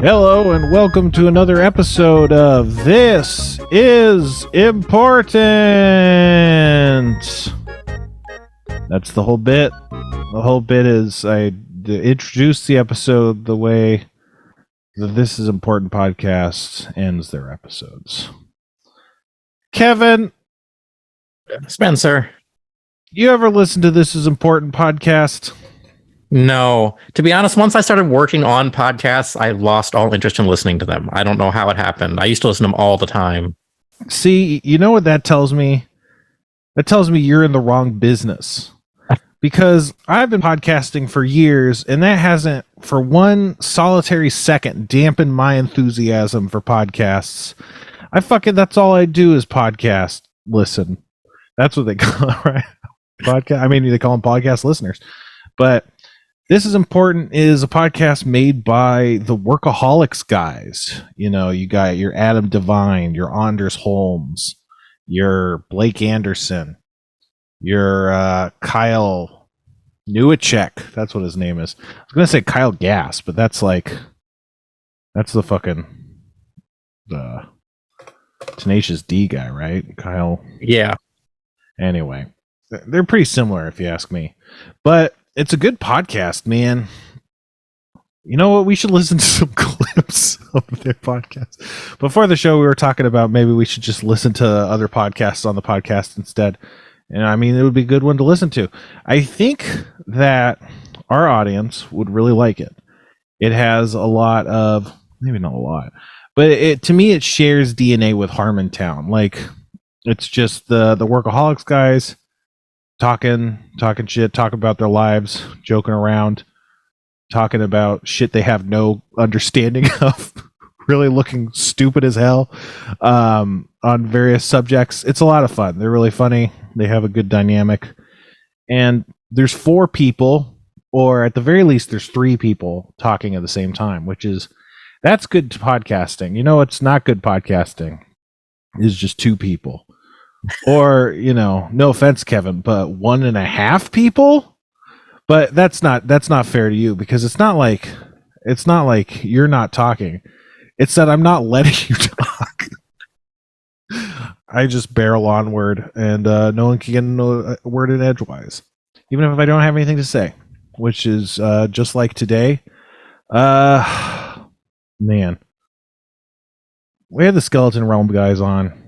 Hello and welcome to another episode of This Is Important. That's the whole bit. The whole bit is I introduce the episode the way the This Is Important podcast ends their episodes. Kevin, Spencer. you ever listen to This Is Important podcast? No. To be honest, once I started working on podcasts, I lost all interest in listening to them. I don't know how it happened. I used to listen to them all the time. See, you know what that tells me? That tells me you're in the wrong business. Because I've been podcasting for years, and that hasn't, for one solitary second, dampened my enthusiasm for podcasts. That's all I do is podcast listen. That's what they call it, right? Podcast. I mean, they call them podcast listeners. But This Is Important is a podcast made by the Workaholics guys. You know, you got your Adam Devine, your Anders Holmes, your Blake Anderson, your Kyle Newacek. That's what his name is. I was going to say Kyle Gass, but that's the fucking Tenacious D guy, right? Kyle. Yeah. Anyway, they're pretty similar if you ask me. But it's a good podcast, man. You know what? We should listen to some clips of their podcast. Before the show, we were talking about maybe we should just listen to other podcasts on the podcast instead. And I mean, it would be a good one to listen to. I think that our audience would really like it. It has a lot of, maybe not a lot, but to me, it shares DNA with Harmontown. Like, it's just the Workaholics guys talking shit, talking about their lives, joking around, talking about shit they have no understanding of, really looking stupid as hell on various subjects. It's a lot of fun. They're really funny. They have a good dynamic. And there's 4 people, or at the very least, there's 3 people talking at the same time, that's good podcasting. You know, it's not good podcasting. It's just 2 people. Or, you know, no offense, Kevin, but 1.5 people. But that's not fair to you, because it's not like you're not talking. It's that I'm not letting you talk. I just barrel onward, and no one can get a word in edgewise, even if I don't have anything to say. Which is just like today. Man, we had the Skeleton Realm guys on.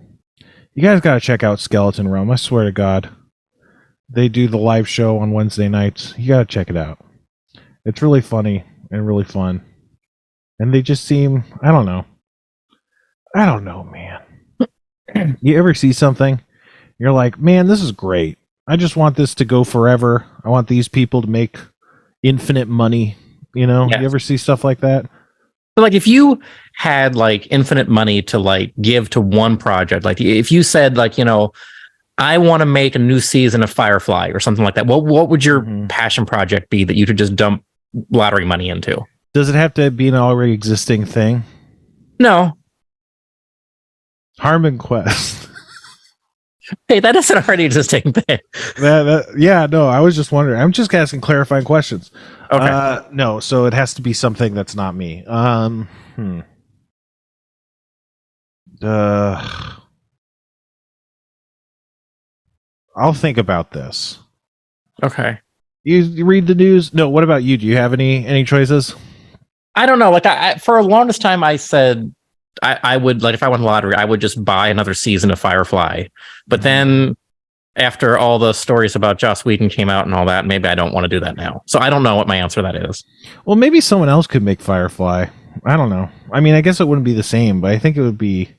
You guys got to check out Skeleton Realm. I swear to God. They do the live show on Wednesday nights. You got to check it out. It's really funny and really fun. And they just seem, I don't know, man. You ever see something? You're like, man, this is great. I just want this to go forever. I want these people to make infinite money. You know, yes. You ever see stuff like that? So, like, if you had like infinite money to like give to one project, like if you said like, you know, I want to make a new season of Firefly or something like that, what would your passion project be that you could just dump lottery money into? Does it have to be an already existing thing? No. Harmon Quest. Hey, that is an already existing thing. Yeah, no, I was just wondering. I'm just asking clarifying questions. Okay. No, so it has to be something that's not me. I'll think about this. Okay. You read the news? No, what about you? Do you have any choices? I don't know. Like, I for a longest time, I said I would, like, if I won the lottery, I would just buy another season of Firefly. But then after all the stories about Joss Whedon came out and all that, maybe I don't want to do that now. So I don't know what my answer to that is. Well, maybe someone else could make Firefly. I don't know. I mean, I guess it wouldn't be the same, but I think it would be.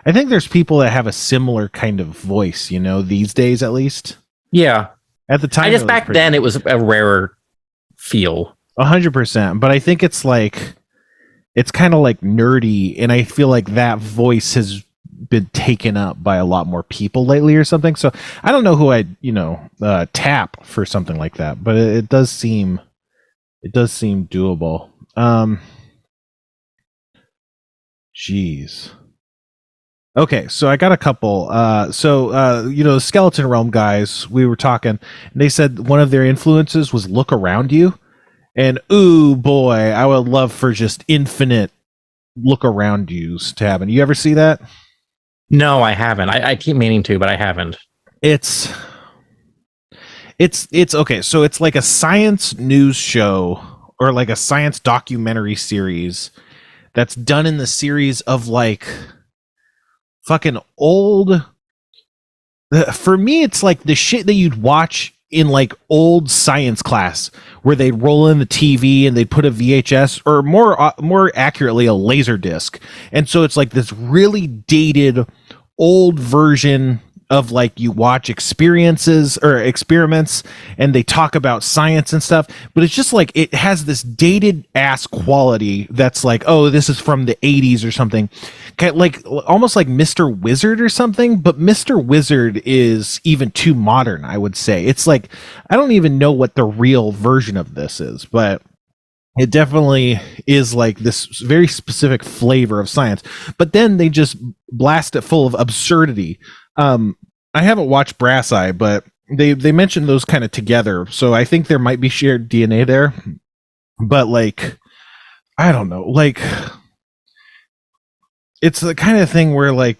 I think there's people that have a similar kind of voice, you know, these days at least. Yeah. At the time, I guess back then it was a rarer feel. 100%. But I think it's like, it's kind of like nerdy, and I feel like that voice has been taken up by a lot more people lately or something. So I don't know who I'd, tap for something like that, but it does seem doable. Jeez. Okay, so I got a couple. Skeleton Realm guys, we were talking, and they said one of their influences was Look Around You. And ooh boy, I would love for just infinite look around used to happen. You ever see that? No, I haven't. I keep meaning to, but I haven't. It's okay. So it's like a science news show or like a science documentary series that's done in the series of like fucking old. For me, it's like the shit that you'd watch in like old science class where they'd roll in the TV and they'd put a VHS or more accurately a laser disc. And so it's like this really dated old version of like you watch experiences or experiments and they talk about science and stuff, but it's just like it has this dated ass quality that's like, oh, this is from the 80s or something. Like almost like Mr. Wizard or something, but Mr. Wizard is even too modern, I would say. It's like I don't even know what the real version of this is, but it definitely is like this very specific flavor of science. But then they just blast it full of absurdity. I haven't watched Brass Eye, but they mentioned those kind of together, so I think there might be shared DNA there. But like, I don't know, like it's the kind of thing where like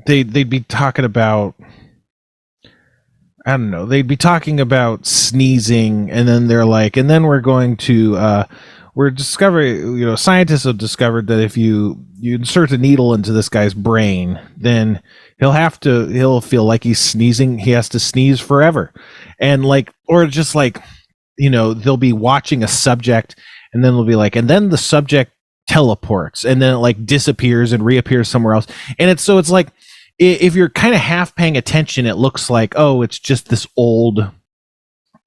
they'd be talking about, I don't know, they'd be talking about sneezing, and then they're like, and then we're going to we're discovering, scientists have discovered that if you insert a needle into this guy's brain, then he'll feel like he's sneezing. He has to sneeze forever. And like, or just like, they'll be watching a subject and then they'll be like, and then the subject teleports and then it like disappears and reappears somewhere else. And it's like, if you're kind of half paying attention, it looks like, oh, it's just this old,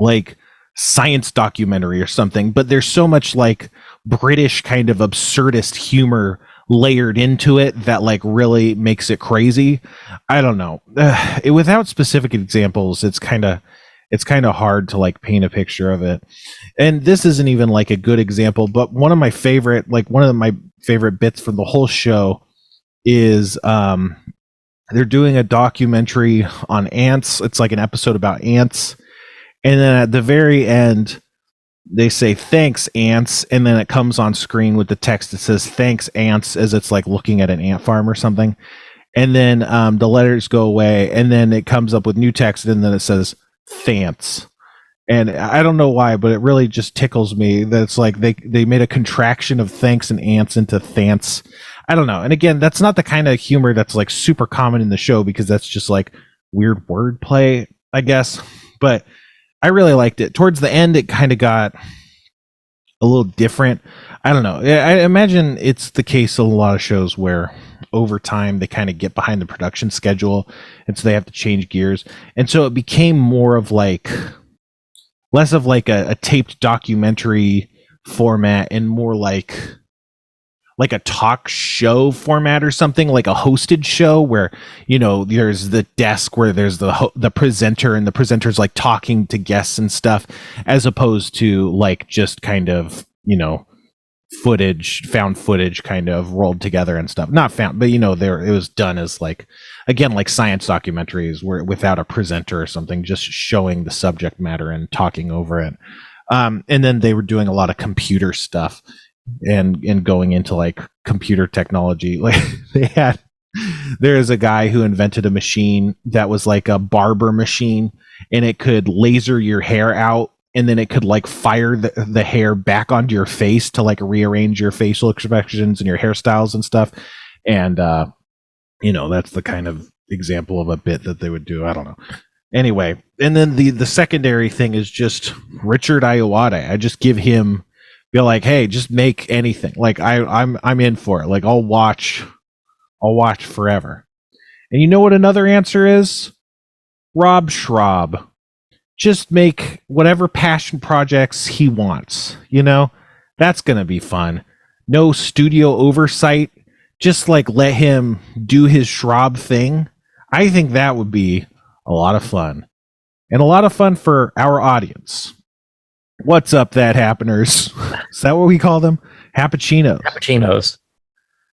like, science documentary or something, but there's so much like British kind of absurdist humor layered into it that like really makes it crazy. I don't know. Without specific examples, it's kind of hard to like paint a picture of it. And this isn't even like a good example, but one of my favorite bits from the whole show is they're doing a documentary on ants. It's like an episode about ants. And then at the very end, they say, thanks, ants. And then it comes on screen with the text that says, thanks, ants, as it's like looking at an ant farm or something. And then the letters go away. And then it comes up with new text. And then it says, thants. And I don't know why, but it really just tickles me that it's like they made a contraction of thanks and ants into thants. I don't know. And again, that's not the kind of humor that's like super common in the show because that's just like weird wordplay, I guess. But I really liked it. Towards the end, it kind of got a little different. I don't know. I imagine it's the case of a lot of shows where over time they kind of get behind the production schedule, and so they have to change gears. And so it became more of like, less of like a taped documentary format and more like a talk show format or something, like a hosted show where, there's the desk where there's the presenter and the presenter's like talking to guests and stuff, as opposed to like just kind of, found footage kind of rolled together and stuff. Not found, but there it was done as like, again, like science documentaries where without a presenter or something, just showing the subject matter and talking over it. And then they were doing a lot of computer stuff and going into like computer technology. Like there's a guy who invented a machine that was like a barber machine, and it could laser your hair out, and then it could like fire the hair back onto your face to like rearrange your facial expressions and your hairstyles and stuff. And that's the kind of example of a bit that they would do. I don't know. Anyway, and then the secondary thing is just Richard Ayoade. I just give him, be like, hey, just make anything. Like I'm in for it. Like I'll watch forever. And you know what another answer is? Rob Schraub. Just make whatever passion projects he wants. That's gonna be fun. No studio oversight. Just like let him do his Schraub thing. I think that would be a lot of fun. And a lot of fun for our audience. What's up, that happeners? Is that what we call them? Happuccinos. Cappuccinos.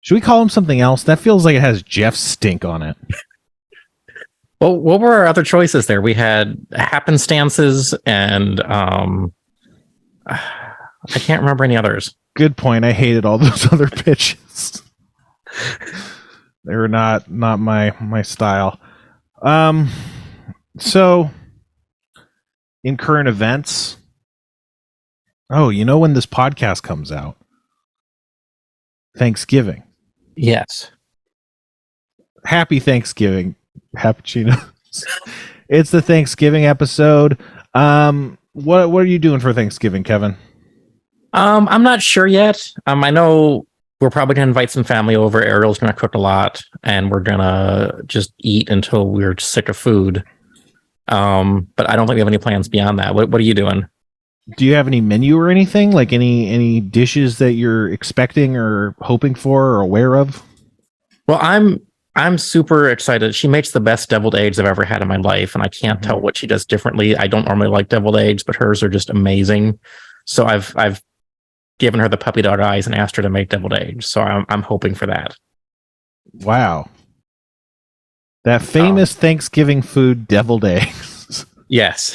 Should we call them something else? That feels like it has Jeff's stink on it. Well, what were our other choices there? We had happenstances and I can't remember any others. Good point. I hated all those other pitches. They were not my style. So in current events, when this podcast comes out? Thanksgiving. Yes. Happy Thanksgiving, Cappuccinos. It's the Thanksgiving episode. What are you doing for Thanksgiving, Kevin? I'm not sure yet. I know we're probably gonna invite some family over. Ariel's gonna cook a lot, and we're gonna just eat until we're sick of food. But I don't think we have any plans beyond that. What are you doing? Do you have any menu or anything? Like any dishes that you're expecting or hoping for or aware of? Well, I'm super excited. She makes the best deviled eggs I've ever had in my life, and I can't tell what she does differently. I don't normally like deviled eggs, but hers are just amazing. So I've given her the puppy dog eyes and asked her to make deviled eggs. So I'm hoping for that. Wow. That famous Thanksgiving food, deviled eggs. Yes.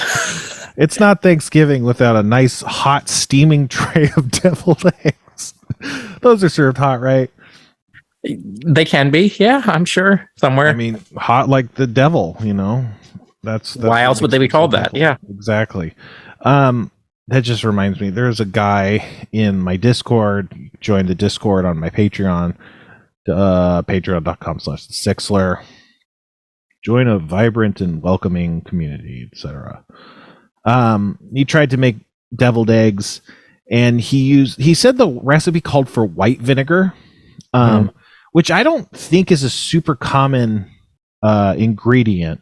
It's not Thanksgiving without a nice hot steaming tray of deviled eggs. Those are served hot, right? They can be, yeah, I'm sure somewhere. I mean, hot like the devil, That's why else would they be called that? Yeah, exactly. That just reminds me. There's a guy in my Discord. Join the Discord on my Patreon, patreon.com/thesixler. Join a vibrant and welcoming community, etc. He tried to make deviled eggs, and he said the recipe called for white vinegar. Which I don't think is a super common ingredient.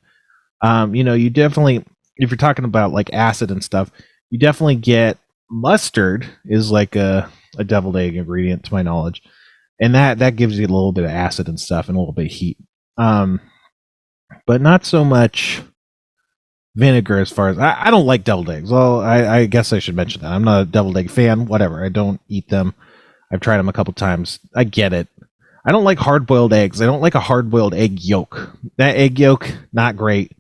You definitely, if you're talking about like acid and stuff, you definitely get mustard is like a deviled egg ingredient to my knowledge. And that gives you a little bit of acid and stuff and a little bit of heat. But not so much vinegar as far as I don't like deviled eggs. Well, I guess I should mention that. I'm not a deviled egg fan, whatever. I don't eat them. I've tried them a couple times. I get it. I don't like hard-boiled eggs. I don't like a hard-boiled egg yolk. That egg yolk, not great.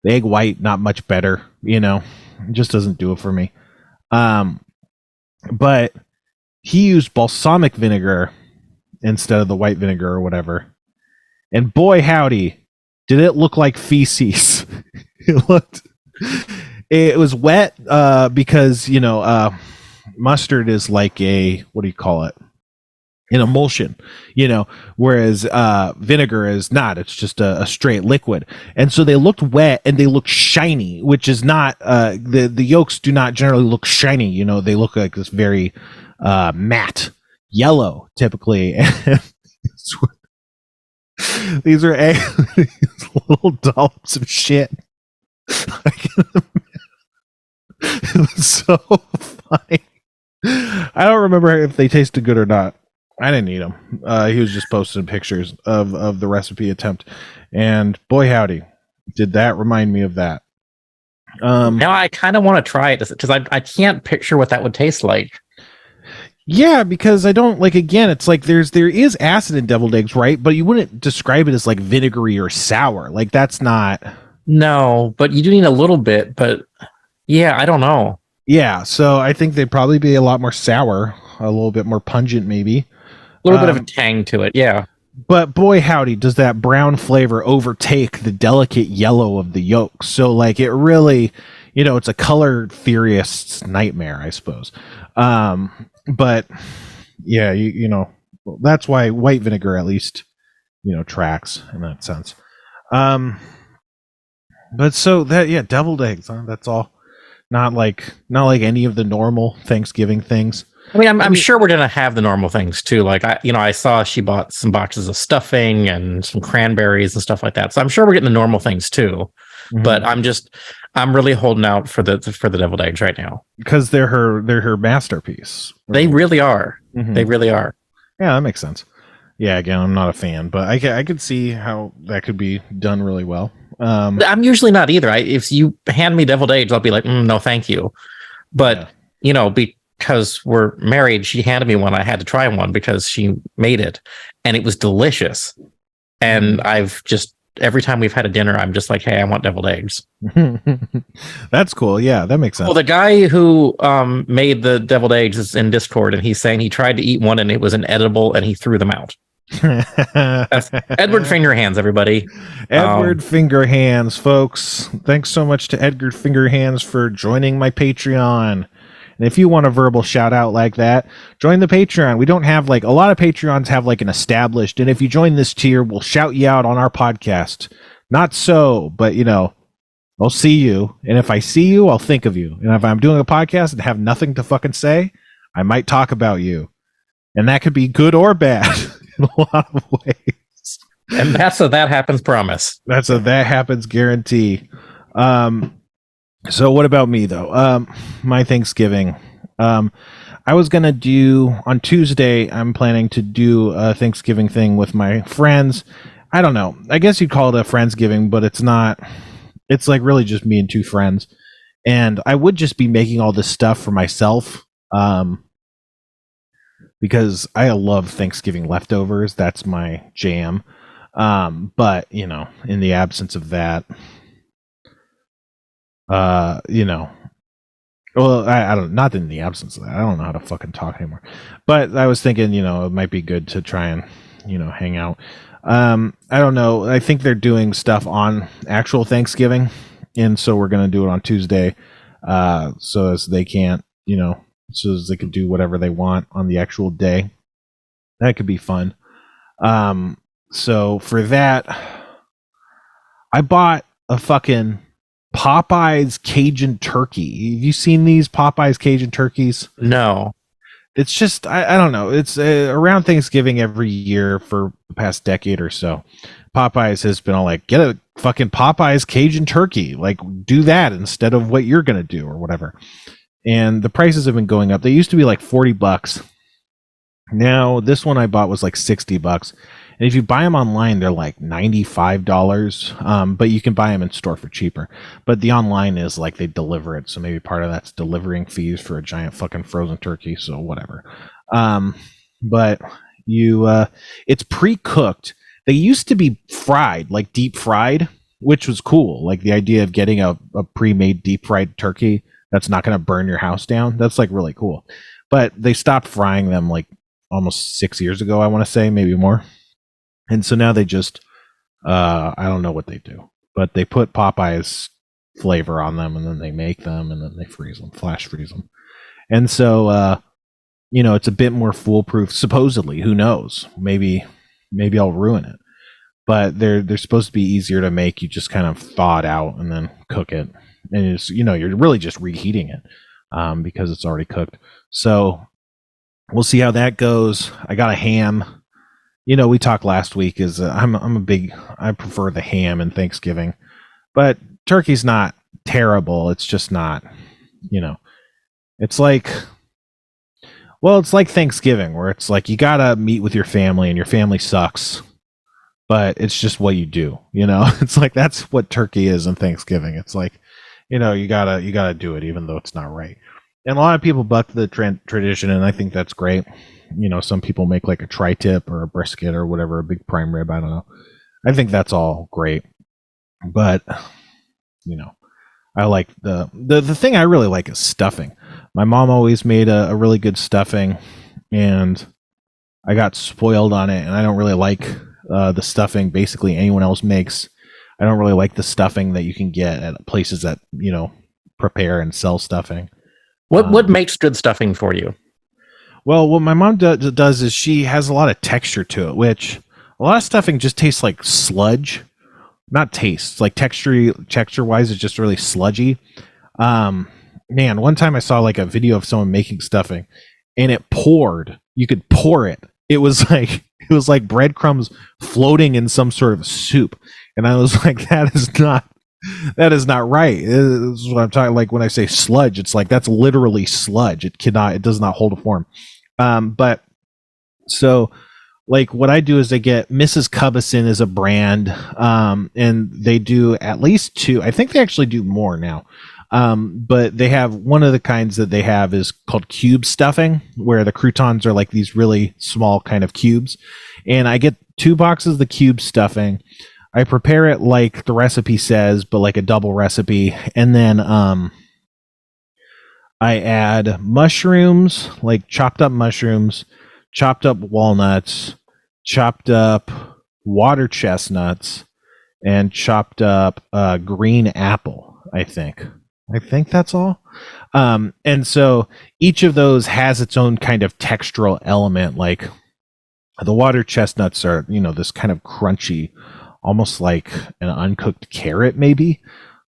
The egg white, not much better. It just doesn't do it for me. But he used balsamic vinegar instead of the white vinegar or whatever. And boy, howdy, did it look like feces. It was wet because, mustard is like what do you call it? An emulsion, whereas vinegar is not. It's just a straight liquid. And so they looked wet and they looked shiny, which is not, the yolks do not generally look shiny. They look like this very matte yellow typically. And these are these little dollops of shit. It was so funny. I don't remember if they tasted good or not. I didn't eat them. He was just posting pictures of the recipe attempt, and boy howdy, did that remind me of that. Now I kind of want to try it because I can't picture what that would taste like. Yeah, because I don't like. Again, it's like there is acid in deviled eggs, right? But you wouldn't describe it as like vinegary or sour. Like that's not. No, but you do need a little bit. But yeah, I don't know. Yeah, so I think they'd probably be a lot more sour, a little bit more pungent, maybe. A little bit of a tang to it, yeah. But boy, howdy, does that brown flavor overtake the delicate yellow of the yolk. So, like, it really, it's a color theorist's nightmare, I suppose. But, yeah, well, that's why white vinegar, at least, tracks in that sense. But so that, yeah, deviled eggs, huh? That's all. Not like any of the normal Thanksgiving things. I mean, I'm sure we're gonna have the normal things too. Like I saw she bought some boxes of stuffing and some cranberries and stuff like that. So I'm sure we're getting the normal things too. Mm-hmm. But I'm really holding out for the deviled eggs right now because they're her masterpiece. They really are. Mm-hmm. They really are. Yeah, that makes sense. Yeah, again, I'm not a fan, but I could see how that could be done really well. I'm usually not either. If you hand me deviled eggs, I'll be like, no, thank you. But because we're married, she handed me one. I had to try one because she made it, and it was delicious. And I've just every time we've had a dinner, I'm just like, hey, I want deviled eggs. That's cool. Yeah, that makes sense. Well, the guy who made the deviled eggs is in Discord, and he's saying he tried to eat one and it was inedible, and he threw them out. That's Edward Fingerhands, everybody. Edward Fingerhands, folks. Thanks so much to Edgar Fingerhands for joining my Patreon. And if you want a verbal shout out like that, join the Patreon. We don't have like a lot of Patreons have like an established, and if you join this tier, we'll shout you out on our podcast. Not so, but you know, I'll see you. And if I see you, I'll think of you. And if I'm doing a podcast and have nothing to fucking say, I might talk about you. And that could be good or bad in a lot of ways. And that's a that happens promise. That's a that happens guarantee. So what about me though? My Thanksgiving. I was gonna do on Tuesday. I'm planning to do a Thanksgiving thing with my friends. I don't know. I guess you'd call it a Friendsgiving, but it's not. It's like really just me and two friends. And I would just be making all this stuff for myself. Because I love Thanksgiving leftovers. That's my jam. But you know, in the absence of that, you know, well, I don't, not in the absence of that, I don't know how to fucking talk anymore, but I was thinking, you know, it might be good to try and, you know, hang out. I don't know. I think they're doing stuff on actual Thanksgiving. And so we're going to do it on Tuesday. So as they can't, you know, so as they can do whatever they want on the actual day. That could be fun. So for that, I bought a fucking Popeye's Cajun turkey. Have you seen these Popeye's Cajun turkeys? No. It's just, I don't know. It's around Thanksgiving every year for the past decade or so. Popeye's has been all like, get a fucking Popeye's Cajun turkey. Like, do that instead of what you're going to do or whatever. And the prices have been going up. They used to be like $40. Now, this one I bought was like $60. And if you buy them online, they're like $95. But you can buy them in store for cheaper. But the online is like they deliver it. So maybe part of that's delivering fees for a giant fucking frozen turkey. So whatever. But you, it's pre-cooked. They used to be fried, like deep fried, which was cool. Like the idea of getting a pre-made deep fried turkey that's not going to burn your house down. That's like really cool. But they stopped frying them like almost 6 years ago, I want to say, maybe more. And so now they just, I don't know what they do, but they put Popeye's flavor on them and then they make them and then they freeze them, flash freeze them. And so, you know, it's a bit more foolproof, supposedly. Who knows? Maybe I'll ruin it. But they're supposed to be easier to make. You just kind of thaw it out and then cook it. And it's, you know, you're really just reheating it because it's already cooked. So we'll see how that goes. I got a ham. You know, we talked last week is I prefer the ham in Thanksgiving, but turkey's not terrible. It's just not, you know, it's like Thanksgiving where it's like you gotta meet with your family and your family sucks, but it's just what you do, you know. It's like that's what turkey is in Thanksgiving. It's like, you know, you gotta do it even though it's not right. And a lot of people buck the tradition, and I think that's great. You know, some people make like a tri-tip or a brisket or whatever, a big prime rib. I don't know. I think that's all great, but you know, I like the thing I really like is stuffing. My mom always made a really good stuffing, and I got spoiled on it. And I don't really like the stuffing basically anyone else makes. I don't really like the stuffing that you can get at places that, you know, prepare and sell stuffing. What makes good stuffing for you? Well, what my mom does is she has a lot of texture to it, which a lot of stuffing just tastes like sludge. Not taste, like texture-wise, it's just really sludgy. Man, one time I saw like a video of someone making stuffing, and it poured. You could pour it. It was like breadcrumbs floating in some sort of soup, and I was like, that is not right. This is what I'm talking. Like when I say sludge, it's like that's literally sludge. It does not hold a form. But so like what I do is I get Mrs. Cubison as a brand, and they do at least two. I think they actually do more now. But they have one of the kinds that they have is called cube stuffing, where the croutons are like these really small kind of cubes. And I get 2 boxes of the cube stuffing. I prepare it like the recipe says, but like a double recipe, and then I add mushrooms, like chopped up mushrooms, chopped up walnuts, chopped up water chestnuts, and chopped up green apple. I think that's all. And so each of those has its own kind of textural element. Like the water chestnuts are, this kind of crunchy, almost like an uncooked carrot, maybe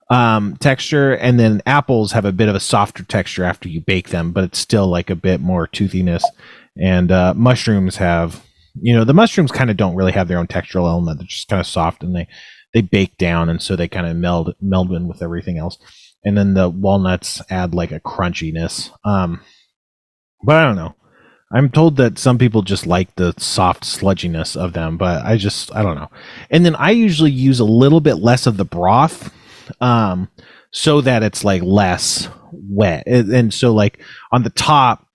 texture, and then apples have a bit of a softer texture after you bake them, but it's still like a bit more toothiness. And mushrooms have, the mushrooms kind of don't really have their own textural element. They're just kind of soft, and they bake down, and so they kind of meld in with everything else. And then the walnuts add like a crunchiness. But I don't know. I'm told that some people just like the soft sludginess of them, but I don't know. And then I usually use a little bit less of the broth, so that it's like less wet. And so like on the top,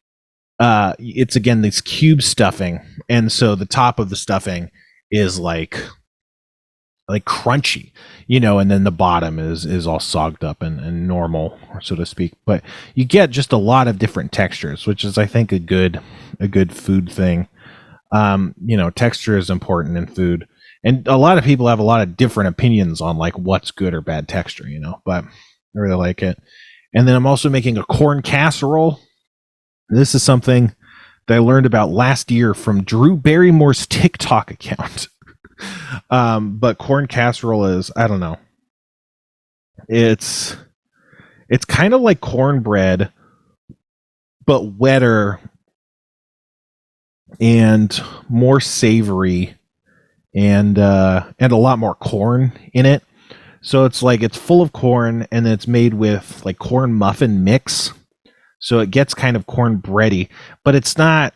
it's again this cube stuffing, and so the top of the stuffing is like crunchy, and then the bottom is all sogged up and normal, so to speak. But you get just a lot of different textures, which is I think a good food thing. Texture is important in food, and a lot of people have a lot of different opinions on like what's good or bad texture, but I really like it. And then I'm also making a corn casserole. This is something that I learned about last year from Drew Barrymore's TikTok account. But corn casserole is, I don't know. It's kind of like cornbread, but wetter and more savory, and a lot more corn in it. So it's like it's full of corn, and then it's made with like corn muffin mix. So it gets kind of cornbready, but it's not.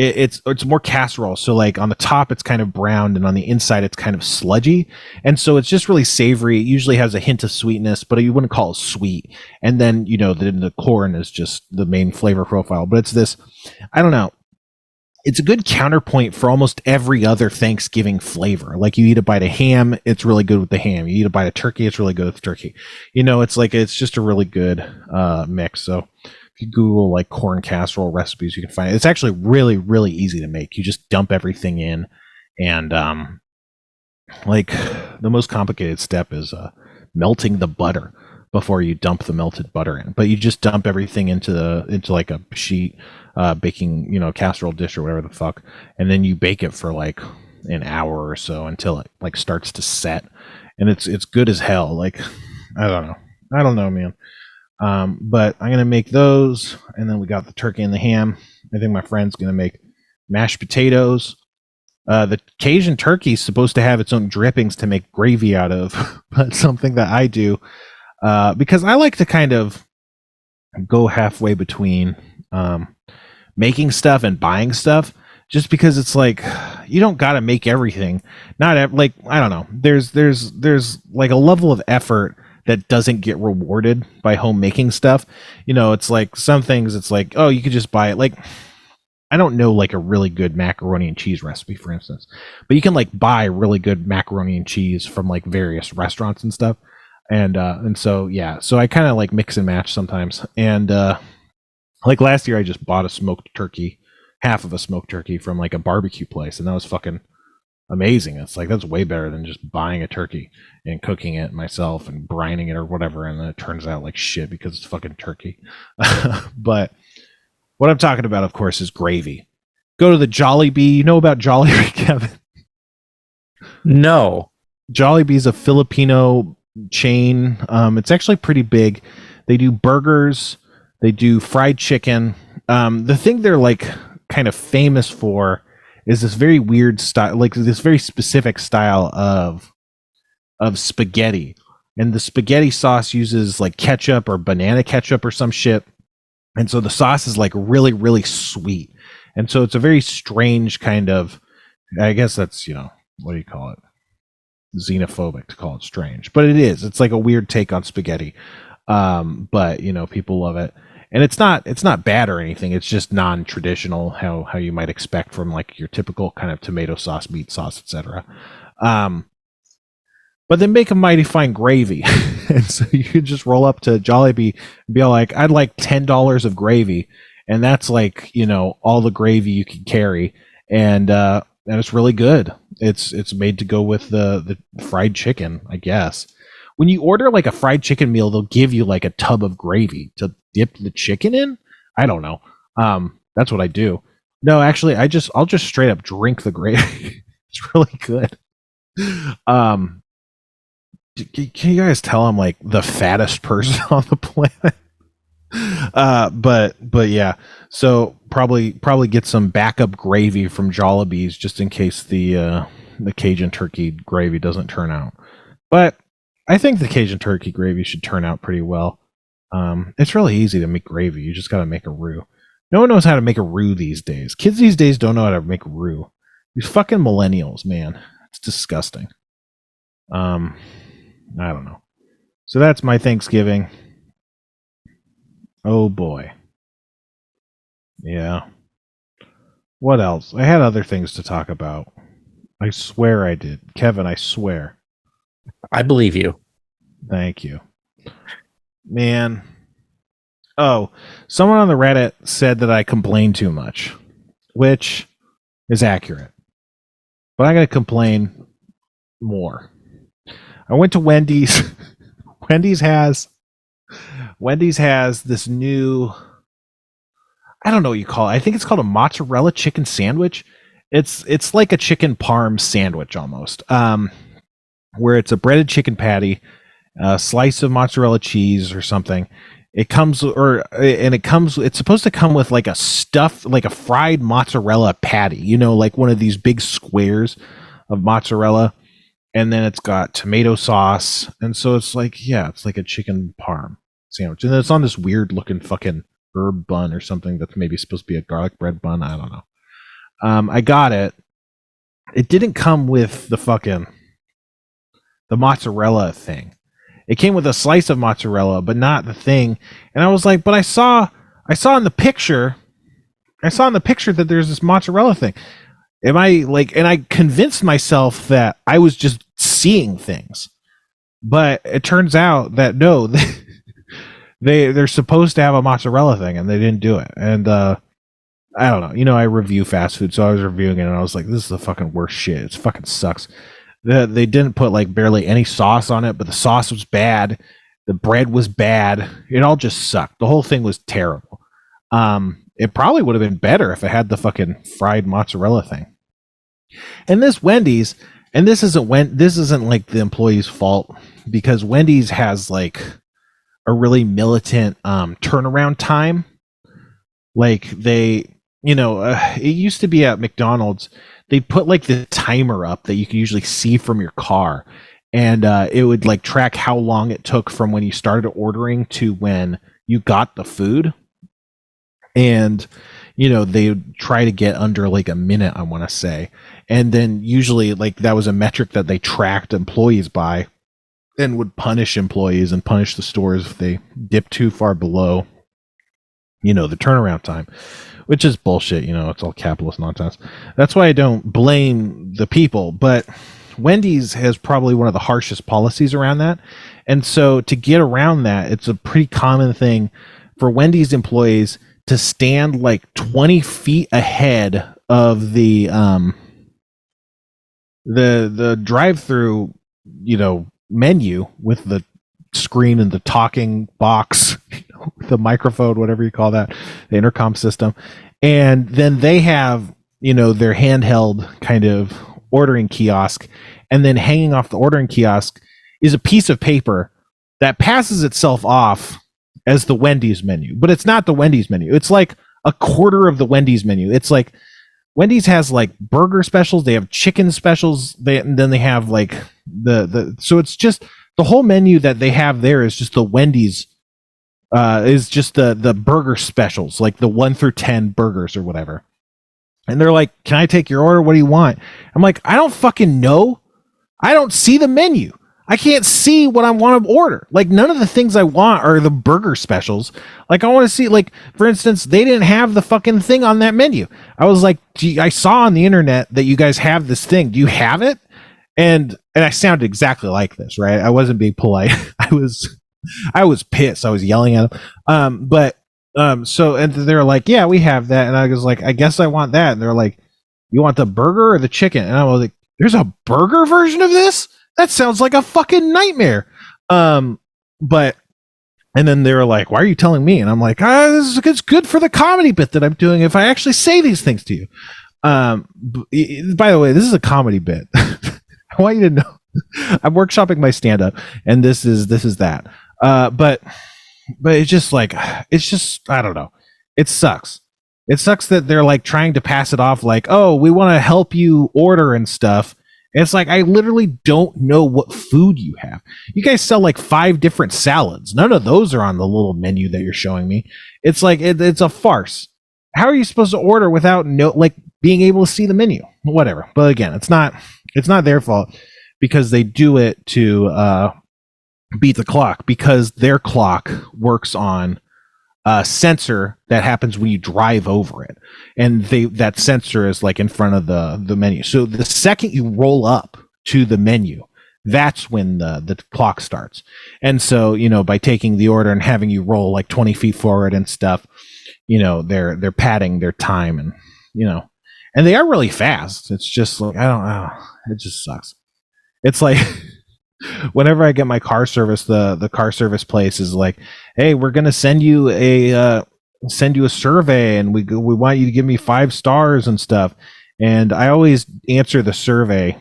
It's more casserole. So like on the top it's kind of browned, and on the inside it's kind of sludgy, and so it's just really savory. It usually has a hint of sweetness, but you wouldn't call it sweet. And then the corn is just the main flavor profile. But it's this, I don't know. It's a good counterpoint for almost every other Thanksgiving flavor. Like you eat a bite of ham, it's really good with the ham. You eat a bite of turkey, it's really good with turkey. It's just a really good mix. So if you Google like corn casserole recipes, you can find it. It's actually really, really easy to make. You just dump everything in, and like the most complicated step is melting the butter before you dump the melted butter in. But you just dump everything into like a sheet baking, casserole dish or whatever the fuck, and then you bake it for like an hour or so until it like starts to set, and it's good as hell. Like I don't know, man. But I'm gonna make those, and then we got the turkey and the ham. I think my friend's gonna make mashed potatoes. The Cajun turkey is supposed to have its own drippings to make gravy out of, but something that I do because I like to kind of go halfway between making stuff and buying stuff, just because it's like you don't got to make everything. Like I don't know. There's like a level of effort that doesn't get rewarded by homemaking stuff. It's like some things. It's like, oh, you could just buy it. Like I don't know like a really good macaroni and cheese recipe, for instance, but you can like buy really good macaroni and cheese from like various restaurants and stuff. And so yeah, so I kind of like mix and match sometimes. And like last year, I just bought a smoked turkey, half of a smoked turkey from like a barbecue place, and that was fucking amazing. It's like that's way better than just buying a turkey and cooking it myself and brining it or whatever, and then it turns out like shit because it's fucking turkey. But what I'm talking about, of course, is gravy. Go to the Jollibee. You know about Jollibee, Kevin? No. Jollibee is a Filipino chain. It's actually pretty big. They do burgers. They do fried chicken. The thing they're like kind of famous for is this very weird style, like this very specific style of spaghetti. And the spaghetti sauce uses like ketchup or banana ketchup or some shit. And so the sauce is like really, really sweet. And so it's a very strange kind of, I guess that's, what do you call it? Xenophobic to call it strange. But it is. It's like a weird take on spaghetti. But, people love it. And it's not bad or anything. It's just non-traditional, how you might expect from like your typical kind of tomato sauce, meat sauce, etc. but they make a mighty fine gravy. And so you can just roll up to Jollibee and be like, I'd like $10 of gravy. And that's like, all the gravy you can carry. And it's really good. It's made to go with the fried chicken, I guess. When you order like a fried chicken meal, they'll give you like a tub of gravy to dip the chicken in. I don't know. That's what I do. No, actually, I'll just straight up drink the gravy. It's really good. Can you guys tell I'm like the fattest person on the planet? But yeah. So probably get some backup gravy from Jollibee's just in case the Cajun turkey gravy doesn't turn out. But I think the Cajun turkey gravy should turn out pretty well. It's really easy to make gravy. You just got to make a roux. No one knows how to make a roux these days. Kids these days don't know how to make a roux. These fucking millennials, man. It's disgusting. I don't know. So that's my Thanksgiving. Oh boy. Yeah. What else? I had other things to talk about. I swear I did. Kevin, I swear. I believe you. Thank you. Man. Oh, someone on the Reddit said that I complain too much, which is accurate. But I'm going to complain more. I went to Wendy's. Wendy's has this new, I don't know what you call it. I think it's called a mozzarella chicken sandwich. It's like a chicken parm sandwich almost. Where it's a breaded chicken patty, a slice of mozzarella cheese or something. It's supposed to come with like a fried mozzarella patty, like one of these big squares of mozzarella. And then it's got tomato sauce. And so it's like a chicken parm sandwich. And then it's on this weird looking fucking herb bun or something that's maybe supposed to be a garlic bread bun. I don't know. I got it. It didn't come with the mozzarella thing. It came with a slice of mozzarella, but not the thing. And I was like, but I saw in the picture that there's this mozzarella thing. And I convinced myself that I was just seeing things. But it turns out that no, they're supposed to have a mozzarella thing and they didn't do it. And I don't know. I review fast food, so I was reviewing it and I was like, this is the fucking worst shit. It fucking sucks. They didn't put like barely any sauce on it, but the sauce was bad. The bread was bad. It all just sucked. The whole thing was terrible. It probably would have been better if it had the fucking fried mozzarella thing. And this Wendy's, and this isn't like the employee's fault, because Wendy's has like a really militant turnaround time. Like it used to be at McDonald's. They put like the timer up that you can usually see from your car, and it would like track how long it took from when you started ordering to when you got the food. And they would try to get under like a minute, I want to say. And then usually like that was a metric that they tracked employees by and would punish employees and punish the stores if they dipped too far below the turnaround time, which is bullshit. It's all capitalist nonsense. That's why I don't blame the people, but Wendy's has probably one of the harshest policies around that. And so to get around that, it's a pretty common thing for Wendy's employees to stand like 20 feet ahead of the drive-through, menu with the screen and the talking box, the microphone, whatever you call that, the intercom system. And then they have, their handheld kind of ordering kiosk, and then hanging off the ordering kiosk is a piece of paper that passes itself off as the Wendy's menu, but it's not the Wendy's menu. It's like a quarter of the Wendy's menu. It's like Wendy's has like burger specials, they have chicken specials, and then they have like so it's just the whole menu that they have there is just the Wendy's is just the burger specials, like the 1 through 10 burgers or whatever. And they're like, "Can I take your order? What do you want?" I'm like, "I don't fucking know. I don't see the menu. I can't see what I want to order. Like, none of the things I want are the burger specials. Like, I want to see, like, for instance, they didn't have the fucking thing on that menu. I was like, I saw on the internet that you guys have this thing. Do you have it?" and I sounded exactly like this, right? I wasn't being polite. I was pissed. I was yelling at them. So and they're like, yeah, we have that, and I was like, I guess I want that, and they're like, you want the burger or the chicken? And I was like, there's a burger version of this? That sounds like a fucking nightmare. But and then they were like, why are you telling me? And I'm like, it's good for the comedy bit that I'm doing if I actually say these things to you. By the way, this is a comedy bit. I want you to know I'm workshopping my stand-up, and this is that. But it's just like, I don't know. It sucks. It sucks that they're like trying to pass it off like, oh, we want to help you order and stuff. It's like, I literally don't know what food you have. You guys sell like 5 different salads. None of those are on the little menu that you're showing me. It's like, it's a farce. How are you supposed to order without being able to see the menu? Whatever. But again, it's not their fault, because they do it to beat the clock, because their clock works on a sensor that happens when you drive over it, and that sensor is like in front of the menu. So the second you roll up to the menu, that's when the clock starts. And so, by taking the order and having you roll like 20 feet forward and stuff, they're padding their time, and and they are really fast. It's just like, I don't know, it just sucks. It's like whenever I get my car service, the car service place is like, hey, we're gonna send you a survey, and we want you to give me 5 stars and stuff. And I always answer the survey,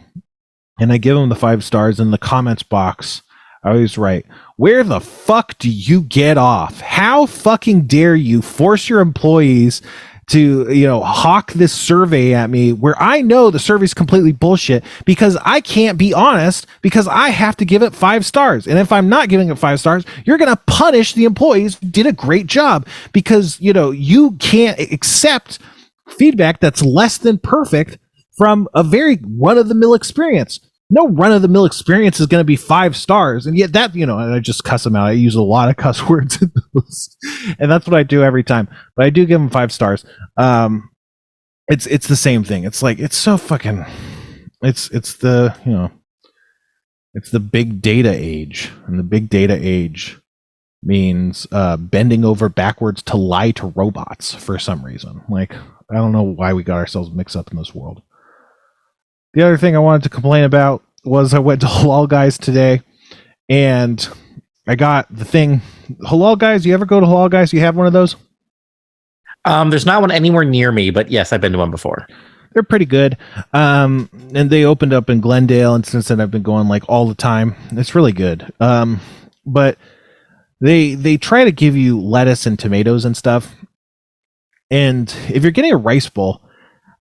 and I give them the 5 stars. In the comments box, I always write, where the fuck do you get off? How fucking dare you force your employees to hawk this survey at me, where I know the survey's completely bullshit, because I can't be honest, because I have to give it 5 stars. And if I'm not giving it 5 stars, you're going to punish the employees who did a great job, because you can't accept feedback that's less than perfect from a very run-of-the-mill experience. No run-of-the-mill experience is going to be 5 stars. And yet that, and I just cuss them out. I use a lot of cuss words in those. And that's what I do every time. But I do give them 5 stars. It's the same thing. It's like, it's so fucking, it's the, it's the big data age. And the big data age means bending over backwards to lie to robots for some reason. Like, I don't know why we got ourselves mixed up in this world. The other thing I wanted to complain about was I went to Halal Guys today, and I got the thing. Halal Guys, you ever go to Halal Guys? You have one of those? There's not one anywhere near me, but yes, I've been to one before. They're pretty good. And they opened up in Glendale, and since then I've been going like all the time. It's really good. But they try to give you lettuce and tomatoes and stuff. And if you're getting a rice bowl,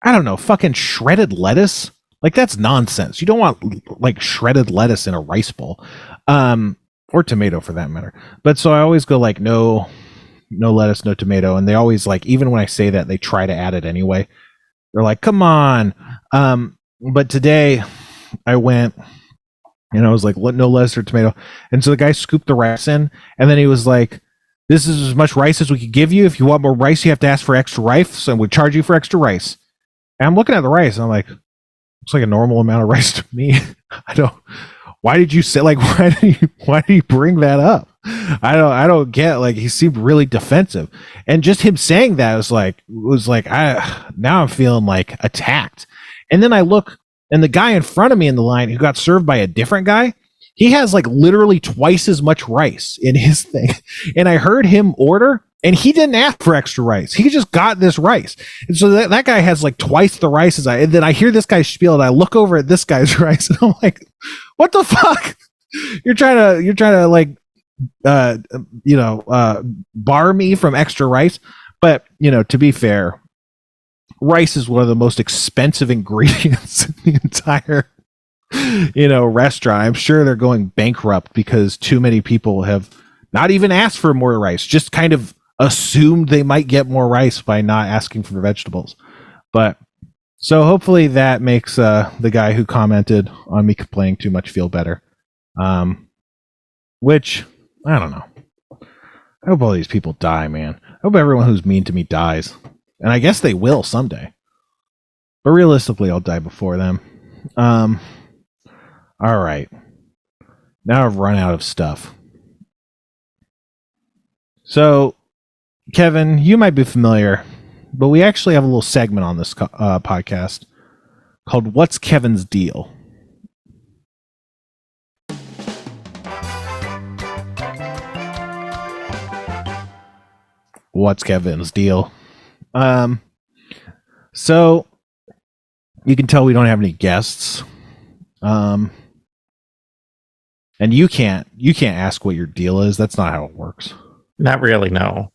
I don't know, fucking shredded lettuce? Like, that's nonsense. You don't want like shredded lettuce in a rice bowl, or tomato for that matter. But so I always go like, no lettuce, no tomato. And they always, like, even when I say that, they try to add it anyway. They're like, come on. But today I went, and I was like, no lettuce or tomato. And so the guy scooped the rice in, and then he was like, this is as much rice as we could give you. If you want more rice, you have to ask for extra rice, so we charge you for extra rice. And I'm looking at the rice, and I'm like, looks like a normal amount of rice to me. Why did you say, like, why did you bring that up? I don't get, like, he seemed really defensive. And just him saying that was like, now I'm feeling like attacked. And then I look, and the guy in front of me in the line who got served by a different guy, he has like literally twice as much rice in his thing. And I heard him order, and he didn't ask for extra rice. He just got this rice. And so that guy has like twice the rice as and then I hear this guy spiel, and I look over at this guy's rice, and I'm like, what the fuck? You're trying to like, bar me from extra rice. But, to be fair, rice is one of the most expensive ingredients in the entire, restaurant. I'm sure they're going bankrupt because too many people have not even asked for more rice, just kind of assumed they might get more rice by not asking for vegetables. But so hopefully that makes the guy who commented on me complaining too much feel better. Which, I don't know. I hope all these people die, man. I hope everyone who's mean to me dies. And I guess they will someday. But realistically, I'll die before them. All right. Now I've run out of stuff. So, Kevin, you might be familiar, but we actually have a little segment on this podcast called What's Kevin's Deal? What's Kevin's deal? So you can tell we don't have any guests. And you can't ask what your deal is. That's not how it works. Not really, no.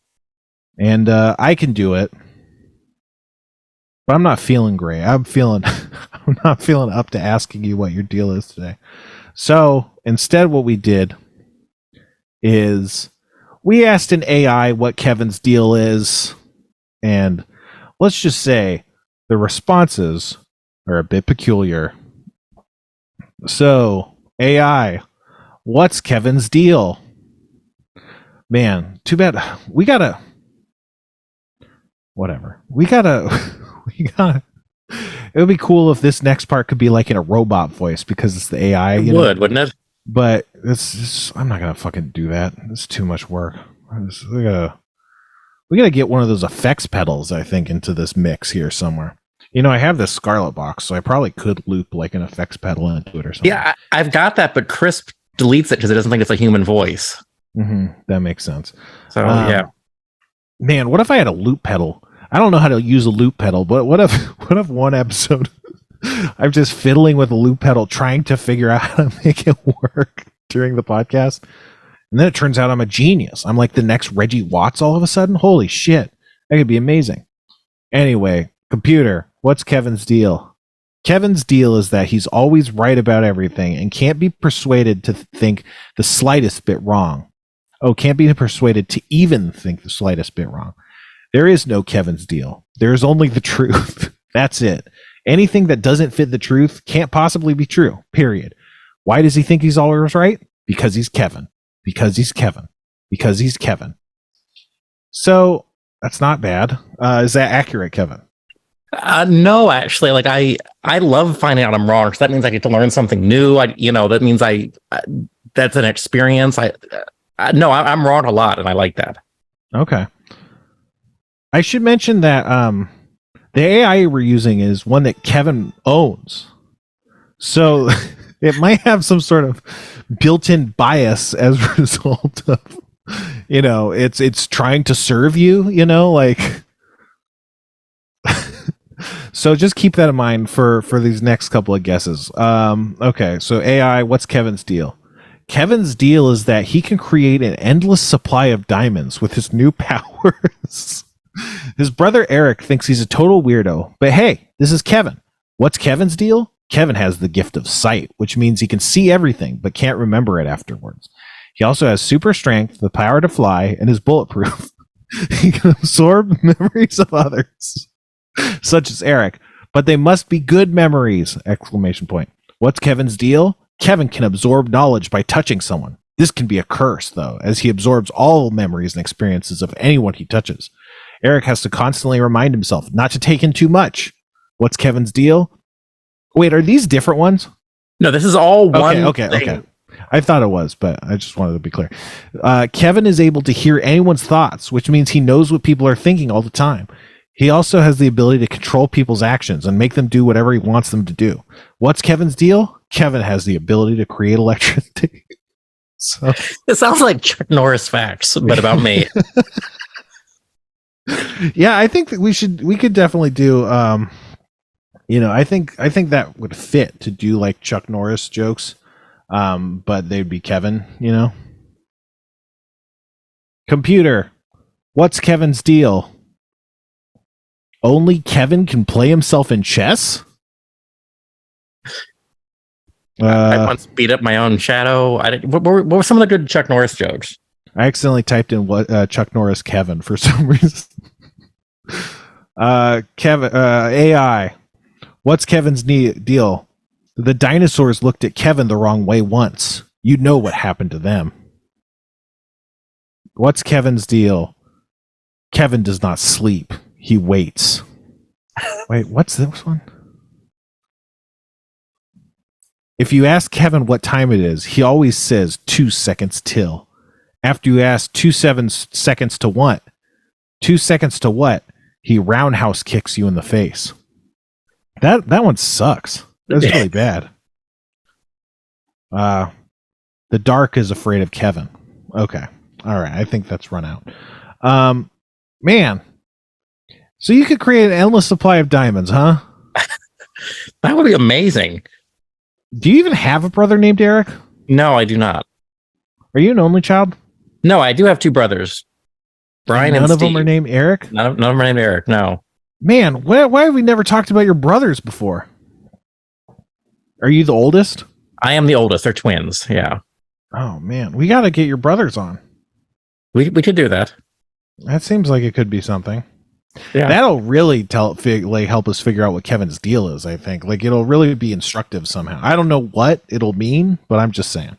And I can do it. But I'm not feeling great. I'm not feeling up to asking you what your deal is today. So instead what we did is we asked an AI what Kevin's deal is, and let's just say the responses are a bit peculiar. So, AI, what's Kevin's deal? Man, too bad. Whatever. It would be cool if this next part could be like in a robot voice because it's the AI. It would, wouldn't it? But I'm not gonna fucking do that. It's too much work. We gotta get one of those effects pedals, I think, into this mix here somewhere. You know, I have this Scarlet box, so I probably could loop like an effects pedal into it or something. Yeah, I've got that, but Crisp deletes it because it doesn't think it's a human voice. Mm-hmm. That makes sense. So yeah, man, what if I had a loop pedal? I don't know how to use a loop pedal, but what if one episode I'm just fiddling with a loop pedal, trying to figure out how to make it work during the podcast, and then it turns out I'm a genius. I'm like the next Reggie Watts all of a sudden. Holy shit, that could be amazing. Anyway, computer, what's Kevin's deal? Kevin's deal is that he's always right about everything and can't be persuaded to think the slightest bit wrong. Oh, can't be persuaded to even think the slightest bit wrong. There is no Kevin's deal. There is only the truth. That's it. Anything that doesn't fit the truth can't possibly be true, period. Why does he think he's always right? Because he's Kevin. Because he's Kevin. Because he's Kevin. So, that's not bad. Is that accurate, Kevin? No, actually, like I love finding out I'm wrong because that means I get to learn something new. That means that's an experience. I'm wrong a lot, and I like that. Okay. I should mention that the AI we're using is one that Kevin owns. So it might have some sort of built-in bias as a result of, it's trying to serve you, like. So just keep that in mind for these next couple of guesses. Okay, so AI, what's Kevin's deal? Kevin's deal is that he can create an endless supply of diamonds with his new powers. His brother Eric thinks he's a total weirdo, but hey, this is Kevin. What's Kevin's deal? Kevin has the gift of sight, which means he can see everything but can't remember it afterwards. He also has super strength, the power to fly, and is bulletproof. He can absorb memories of others, such as Eric, but they must be good memories! Exclamation point. What's Kevin's deal? Kevin can absorb knowledge by touching someone. This can be a curse, though, as he absorbs all memories and experiences of anyone he touches. Eric has to constantly remind himself not to take in too much. What's Kevin's deal? Wait, are these different ones? No, this is all one. Okay. I thought it was, but I just wanted to be clear. Kevin is able to hear anyone's thoughts, which means he knows what people are thinking all the time. He also has the ability to control people's actions and make them do whatever he wants them to do. What's Kevin's deal? Kevin has the ability to create electricity. So it sounds like Chuck Norris facts, but about me. Yeah, I think that we could definitely do I think that would fit to do like Chuck Norris jokes. But they'd be Kevin, Computer, what's Kevin's deal? Only Kevin can play himself in chess? I once beat up my own shadow. What were some of the good Chuck Norris jokes? I accidentally typed in what Chuck Norris Kevin for some reason. Kevin AI. What's Kevin's deal? The dinosaurs looked at Kevin the wrong way once. You know what happened to them. What's Kevin's deal? Kevin does not sleep. He waits. Wait, what's this one? If you ask Kevin what time it is, he always says 2 seconds till. After you ask 2 seconds to what? 2 seconds to what? He roundhouse kicks you in the face. That one sucks. That's really bad. The dark is afraid of Kevin. Okay. All right. I think that's run out. Man. So you could create an endless supply of diamonds, huh? That would be amazing. Do you even have a brother named Eric? No, I do not. Are you an only child? No, I do have two brothers. Brian and none Steve. of them are named Eric? None of them are named Eric, no. Man, why have we never talked about your brothers before? Are you the oldest? I am the oldest. They're twins, yeah. Oh, man. We got to get your brothers on. We could do that. That seems like it could be something. Yeah. That'll really help us figure out what Kevin's deal is, I think. Like, it'll really be instructive somehow. I don't know what it'll mean, but I'm just saying.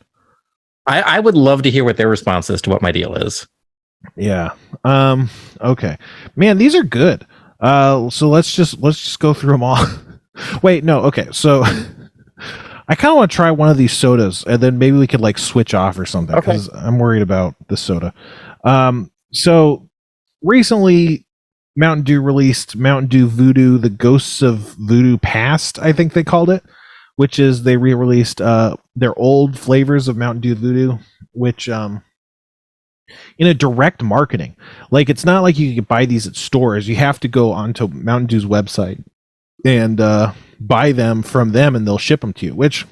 I would love to hear what their response is to what my deal is. Yeah. Okay. Man, these are good. So let's just go through them all. Wait, no. Okay. So I kind of want to try one of these sodas, and then maybe we could like switch off or something, because I'm worried about the soda. So recently, Mountain Dew released Mountain Dew Voodoo, the Ghosts of Voodoo Past, I think they called it, which is they re-released their old flavors of Mountain Dew Voodoo, which in a direct marketing. Like, it's not like you can buy these at stores. You have to go onto Mountain Dew's website and buy them from them, and they'll ship them to you, which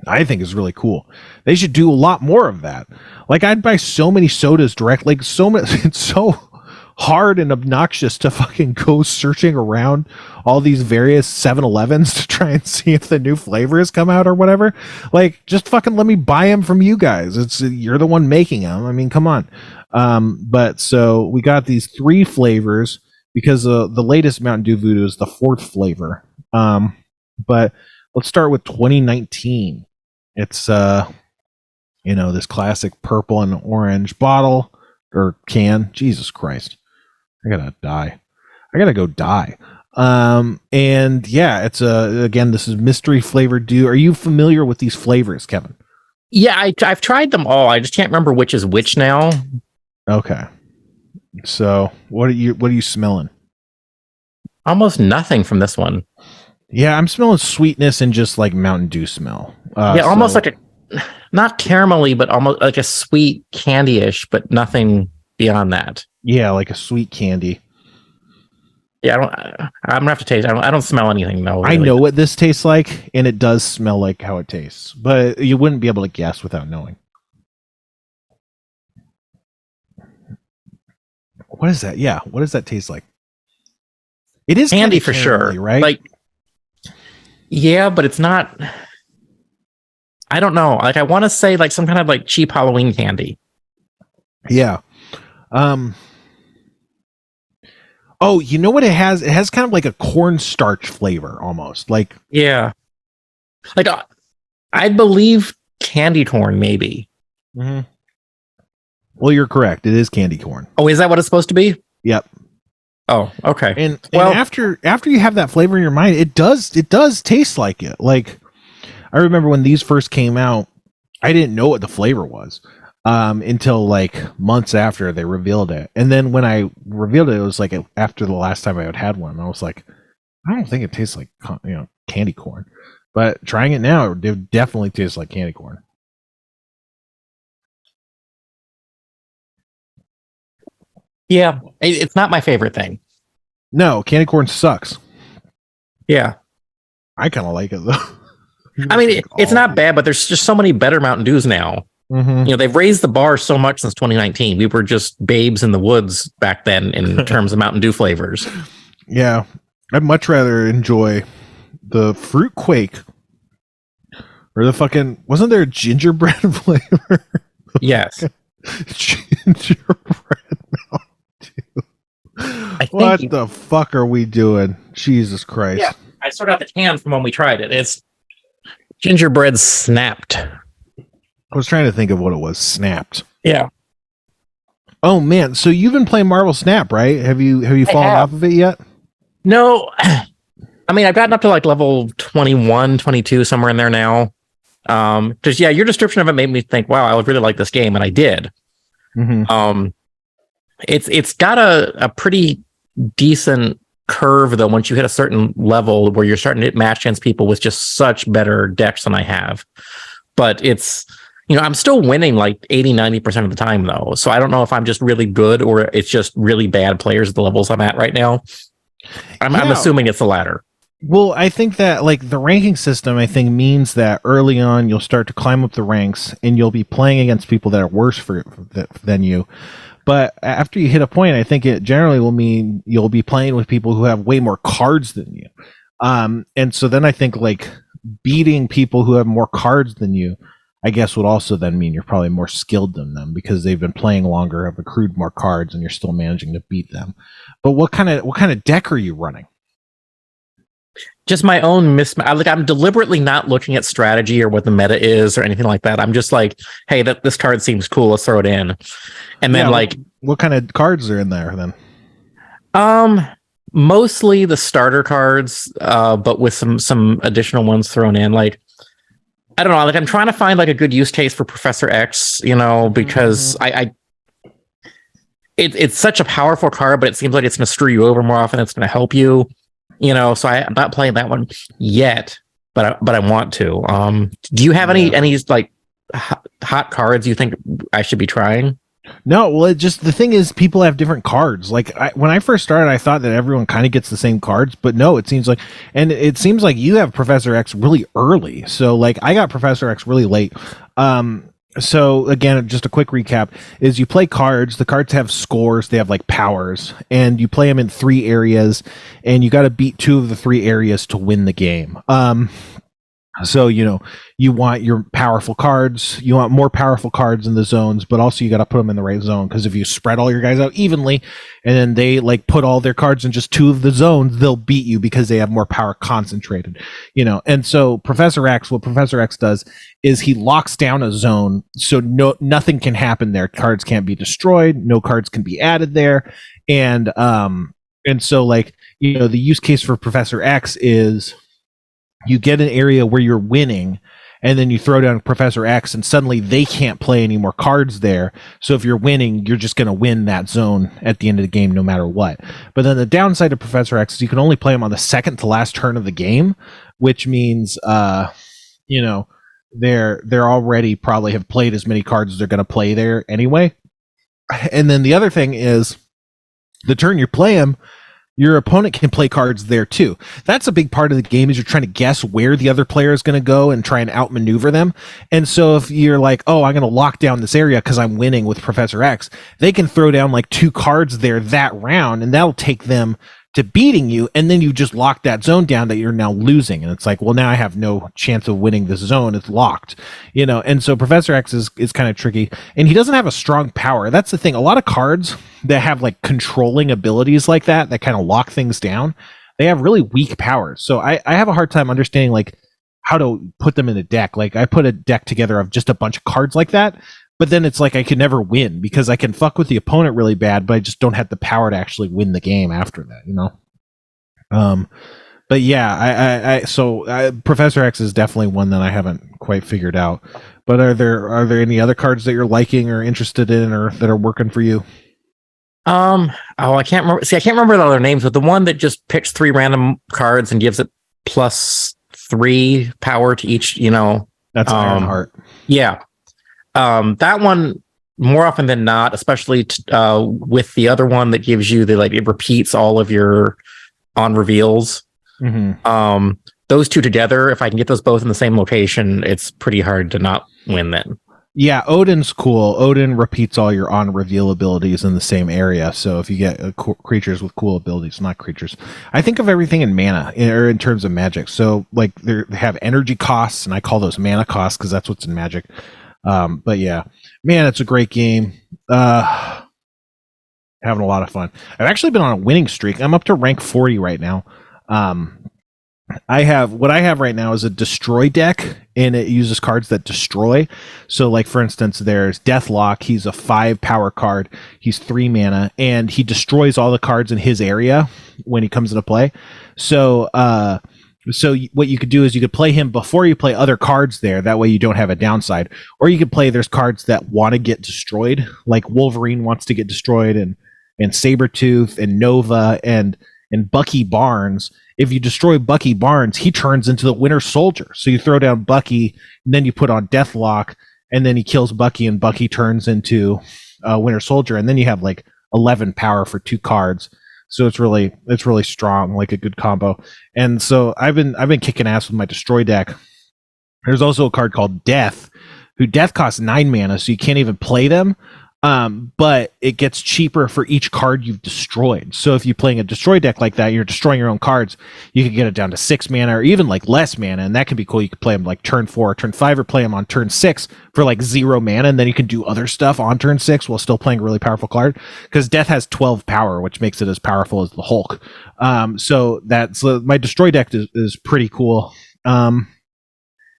I think is really cool. They should do a lot more of that. Like, I'd buy so many sodas direct, like so much. It's so hard and obnoxious to fucking go searching around all these various 7-Elevens to try and see if the new flavors come out or whatever. Like, just fucking let me buy them from you guys. You're the one making them. I mean, come on. But so we got these 3 flavors because the latest Mountain Dew Voodoo is the 4th flavor. But let's start with 2019. It's this classic purple and orange bottle or can. Jesus Christ. I gotta go die. And yeah, it's again, this is mystery flavored Dew. Are you familiar with these flavors, Kevin? Yeah, I've tried them all. I just can't remember which is which now. Okay. So what are you smelling? Almost nothing from this one. Yeah, I'm smelling sweetness and just like Mountain Dew smell. Almost like a, not caramelly, but almost like a sweet candy-ish, but nothing beyond that. Yeah, like a sweet candy. Yeah, I'm gonna have to taste. I don't smell anything though. Really. I know what this tastes like, and it does smell like how it tastes, but you wouldn't be able to guess without knowing. What is that? Yeah, what does that taste like? It is candy for sure, right? Like, yeah, but it's not. I don't know. Like, I want to say like some kind of like cheap Halloween candy. Yeah. Oh, you know what it has? It has kind of like a cornstarch flavor, almost like. Yeah. Like, I believe candy corn, maybe. Mm-hmm. Well, you're correct. It is candy corn. Oh, is that what it's supposed to be? Yep. Oh, okay. And after you have that flavor in your mind, it does taste like it. Like, I remember when these first came out, I didn't know what the flavor was until like months after they revealed it. And then when I revealed it, it was like after the last time I had had one. I was like, I don't think it tastes like candy corn. But trying it now, it definitely tastes like candy corn. Yeah, it's not my favorite thing. No, candy corn sucks. Yeah. I kind of like it, though. I mean, it's not bad, but there's just so many better Mountain Dews now. Mm-hmm. They've raised the bar so much since 2019. We were just babes in the woods back then in terms of Mountain Dew flavors. Yeah. I'd much rather enjoy the Fruit Quake or the fucking... Wasn't there a gingerbread flavor? Yes. Gingerbread Mountain Dew. What the fuck are we doing? Jesus Christ. Yeah, I sorted out the can from when we tried it. It's gingerbread snapped. I was trying to think of what it was. Snapped. Yeah. Oh man, so you've been playing Marvel Snap, right? Have you fallen off of it yet? No. I mean, I've gotten up to like level 21, 22, somewhere in there now. Just yeah, your description of it made me think, wow, I would really like this game, and I did. Mm-hmm. It's got a pretty decent curve though. Once you hit a certain level where you're starting to match against people with just such better decks than I have, but it's I'm still winning like 80-90% of the time though. So I don't know if I'm just really good or it's just really bad players at the levels I'm at right now. I'm assuming it's the latter. Well, I think that like the ranking system, I think means that early on you'll start to climb up the ranks and you'll be playing against people that are worse than you. But after you hit a point, I think it generally will mean you'll be playing with people who have way more cards than you. And so then I think like beating people who have more cards than you, I guess would also then mean you're probably more skilled than them because they've been playing longer, have accrued more cards, and you're still managing to beat them. But what kind of deck are you running? Just my own like I'm deliberately not looking at strategy or what the meta is or anything like that. I'm just like, hey, this card seems cool, let's throw it in. And then like what kind of cards are in there then? Mostly the starter cards, but with some additional ones thrown in. Like I don't know, like I'm trying to find like a good use case for Professor X, because it's such a powerful card, but it seems like it's gonna screw you over more often. It's gonna help you. So I'm not playing that one yet, but I want to. Do you have any like hot cards you think I should be trying? No, well, the thing is, people have different cards. Like when I first started, I thought that everyone kind of gets the same cards, but no, it seems like you have Professor X really early. So like I got Professor X really late. So again, just a quick recap is you play cards. The cards have scores. They have like powers, and you play them in 3 areas, and you got to beat 2 of the 3 areas to win the game. So, you want your powerful cards, you want more powerful cards in the zones, but also you got to put them in the right zone. Because if you spread all your guys out evenly and then they like put all their cards in just 2 of the zones, they'll beat you because they have more power concentrated, And so what Professor X does is he locks down a zone. So nothing can happen there. Cards can't be destroyed. No cards can be added there. And so like, the use case for Professor X is, you get an area where you're winning, and then you throw down Professor X, and suddenly they can't play any more cards there. So if you're winning, you're just going to win that zone at the end of the game, no matter what. But then the downside of Professor X is you can only play him on the second to last turn of the game, which means, they're already probably have played as many cards as they're going to play there anyway. And then the other thing is, the turn you play him, your opponent can play cards there too. That's a big part of the game, is you're trying to guess where the other player is going to go and try and outmaneuver them. And so if you're like, oh, I'm going to lock down this area because I'm winning with Professor X, they can throw down like 2 cards there that round, and that'll take them to beating you, and then you just lock that zone down that you're now losing, and it's like, well, now I have no chance of winning this zone. It's locked, and so Professor X is kind of tricky, and he doesn't have a strong power. That's the thing. A lot of cards that have like controlling abilities like that kind of lock things down, they have really weak powers. So I have a hard time understanding like how to put them in a deck. Like I put a deck together of just a bunch of cards like that, but then it's like I could never win because I can fuck with the opponent really bad, but I just don't have the power to actually win the game after that, But yeah, Professor X is definitely one that I haven't quite figured out. But are there any other cards that you're liking or interested in or that are working for you? I can't remember. See, I can't remember the other names, but the one that just picks 3 random cards and gives it +3 power to each, That's Ironheart. Yeah. That one, more often than not, especially with the other one that gives you it repeats all of your on reveals. Mm-hmm. Those 2 together, if I can get those both in the same location, it's pretty hard to not win then. Yeah, Odin's cool. Odin repeats all your on reveal abilities in the same area. So if you get creatures with cool abilities, not creatures. I think of everything in mana or in terms of magic. So like they have energy costs, and I call those mana costs because that's what's in magic. But yeah, man, it's a great game. Having a lot of fun. I've actually been on a winning streak. I'm up to rank 40 right now. What I have right now is a destroy deck, and it uses cards that destroy. So, like for instance, there's Deathlock. He's a 5 power card. He's 3 mana, and he destroys all the cards in his area when he comes into play. So, what you could do is you could play him before you play other cards there. That way you don't have a downside. Or you could play, there's cards that want to get destroyed, like Wolverine wants to get destroyed, and Sabretooth and Nova and Bucky Barnes. If you destroy Bucky Barnes, he turns into the Winter Soldier. So you throw down Bucky, and then you put on Deathlock, and then he kills Bucky, and Bucky turns into Winter Soldier, and then you have like 11 power for 2 cards. So it's really strong, like a good combo. And so I've been kicking ass with my destroy deck. There's also a card called Death, who Death costs 9 mana, so you can't even play them. But it gets cheaper for each card you've destroyed. So if you're playing a destroy deck like that, you're destroying your own cards, you can get it down to 6 mana or even like less mana, and that can be cool. You can play them like turn 4 or turn 5, or play them on turn 6 for like 0 mana, and then you can do other stuff on turn 6 while still playing a really powerful card, because Death has 12 power, which makes it as powerful as the Hulk. So my destroy deck is pretty cool. And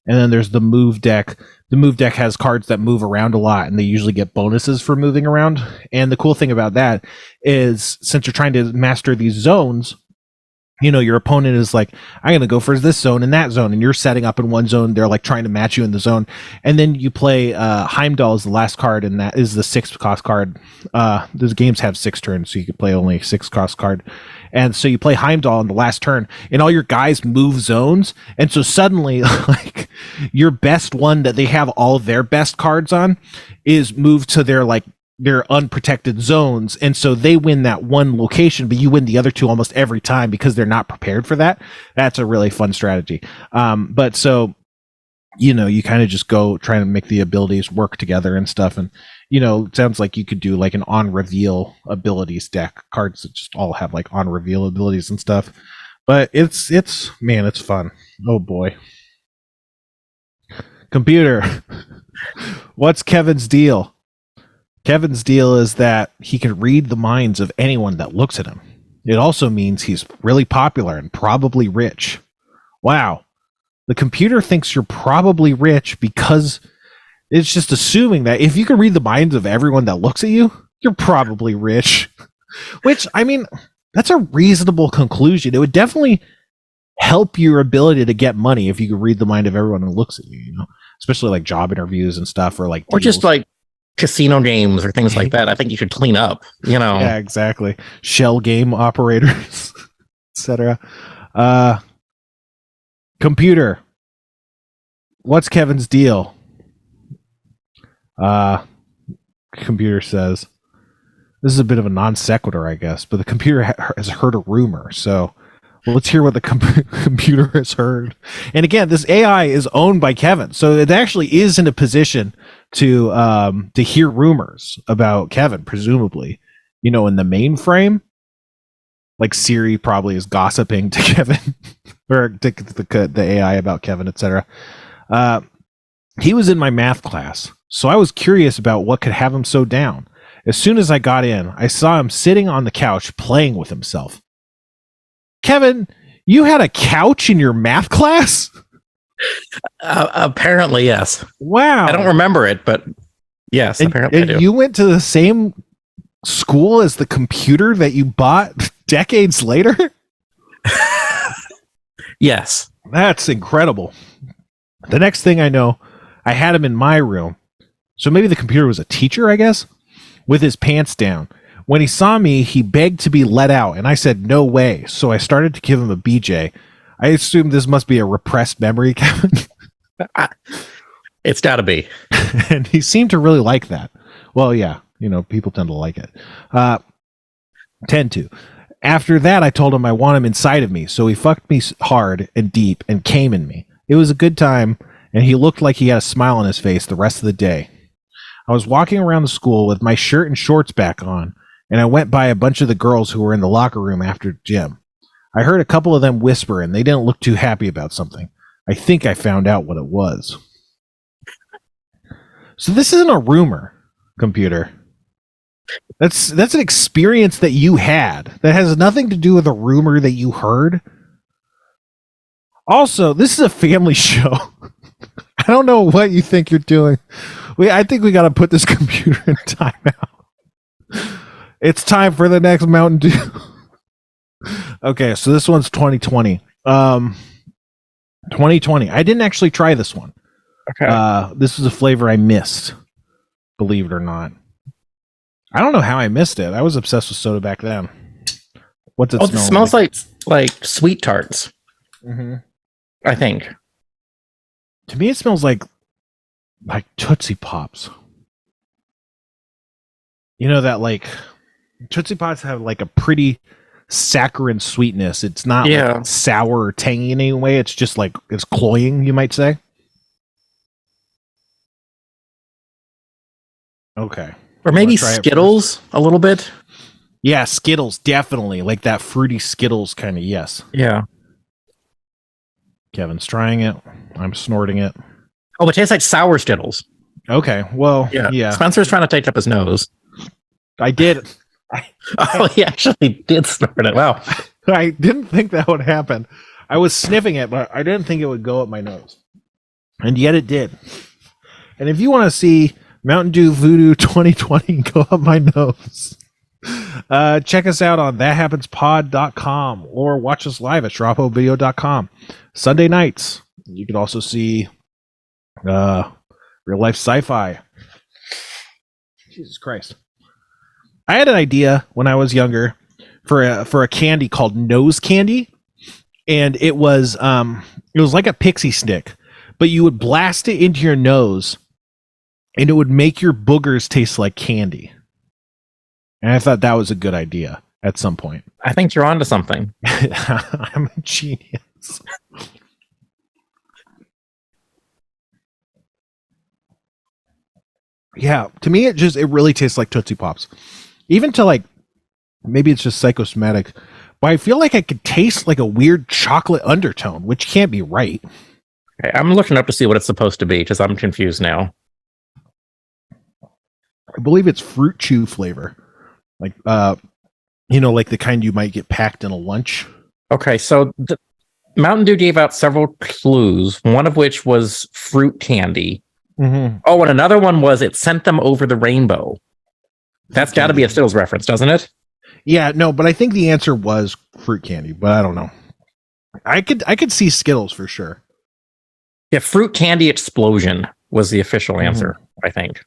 then there's the move deck. The move deck has cards that move around a lot, and they usually get bonuses for moving around. And the cool thing about that is, since you're trying to master these zones, your opponent is like, I'm going to go for this zone and that zone, and you're setting up in one zone. They're like trying to match you in the zone. And then you play Heimdall as the last card, and that is the 6th cost card. Those games have 6 turns, so you can play only a 6 cost card. And so you play Heimdall in the last turn, and all your guys move zones. And so suddenly, like, your best one that they have all their best cards on is moved to their unprotected zones, and so they win that one location, but you win the other 2 almost every time because they're not prepared for that. That's a really fun strategy. But so you kind of just go trying to make the abilities work together and stuff. And it sounds like you could do like an on reveal abilities deck, cards that just all have like on reveal abilities and stuff. But it's fun. Oh boy. Computer, what's Kevin's deal? Kevin's deal is that he can read the minds of anyone that looks at him. It also means he's really popular and probably rich. Wow. The computer thinks you're probably rich because it's just assuming that if you can read the minds of everyone that looks at you, you're probably rich. Which, I mean, that's a reasonable conclusion. It would definitely help your ability to get money if you could read the mind of everyone who looks at you, especially like job interviews and stuff, or like deals. Or just like casino games or things like that. I think you should clean up, Yeah, exactly. Shell game operators, etc. Computer, what's Kevin's deal? Computer says, this is a bit of a non sequitur, I guess, but the computer has heard a rumor. So let's hear what the computer has heard. And again, this AI is owned by Kevin, so it actually is in a position to hear rumors about Kevin, presumably. In the mainframe, like Siri probably is gossiping to Kevin or to the AI about Kevin, etc. He was in my math class, so I was curious about what could have him so down. As soon as I got in, I saw him sitting on the couch playing with himself. Kevin, you had a couch in your math class? Apparently, yes. Wow. I don't remember it, but yes, apparently I do. You went to the same school as the computer that you bought decades later? Yes. That's incredible. The next thing I know, I had him in my room. So maybe the computer was a teacher, I guess, with his pants down. When he saw me, he begged to be let out, and I said, no way. So I started to give him a BJ. I assume this must be a repressed memory, Kevin. It's got to be. And he seemed to really like that. Well, yeah, people tend to like it. Tend to. After that, I told him I want him inside of me, so he fucked me hard and deep and came in me. It was a good time, and he looked like he had a smile on his face the rest of the day. I was walking around the school with my shirt and shorts back on, and I went by a bunch of the girls who were in the locker room after gym. I heard a couple of them whisper, and they didn't look too happy about something. I think I found out what it was. So this isn't a rumor, computer. That's an experience that you had. That has nothing to do with a rumor that you heard. Also, this is a family show. don't know what you think you're doing. I think we got to put this computer in timeout. It's time for the next Mountain Dew. Okay, so this one's 2020. 2020. I didn't actually try this one. Okay. This is a flavor I missed, believe it or not. I don't know how I missed it. I was obsessed with soda back then. What's it smell? It smells like sweet tarts. Mm-hmm. I think. To me, it smells like Tootsie Pops. You know that like Tootsie Pops have like a pretty saccharine sweetness. It's not like sour or tangy in any way. It's just like it's cloying, you might say. Okay. Or maybe Skittles a little bit. Yeah, Skittles, definitely. Like that fruity Skittles kind of, yes. Yeah. Kevin's trying it. I'm snorting it. Oh, it tastes like sour Skittles. Okay, well, yeah. Spencer's trying to take up his nose. I did. Oh, he actually did snort it. Wow. I didn't think that would happen. I was sniffing it, but I didn't think it would go up my nose. And yet it did. And if you want to see Mountain Dew Voodoo 2020 go up my nose, check us out on thathappenspod.com or watch us live at shrapovideo.com. Sunday nights. You can also see real life sci-fi. Jesus Christ. I had an idea when I was younger for a candy called nose candy, and it was like a pixie stick, but you would blast it into your nose and it would make your boogers taste like candy. And I thought that was a good idea at some point. I think you're onto something. I'm a genius. Yeah, to me it really tastes like Tootsie Pops. Even to like, maybe it's just psychosomatic, but I feel like I could taste like a weird chocolate undertone, which can't be right. Okay, I'm looking up to see what it's supposed to be because I'm confused now. I believe it's fruit chew flavor. Like, like the kind you might get packed in a lunch. Okay, so Mountain Dew gave out several clues, one of which was fruit candy. Mm-hmm. Oh, and another one was it sent them over the rainbow. That's got to be a Skittles reference, doesn't it? Yeah, no, but I think the answer was fruit candy, but I don't know. I could see Skittles for sure. Yeah, fruit candy explosion was the official answer, I think.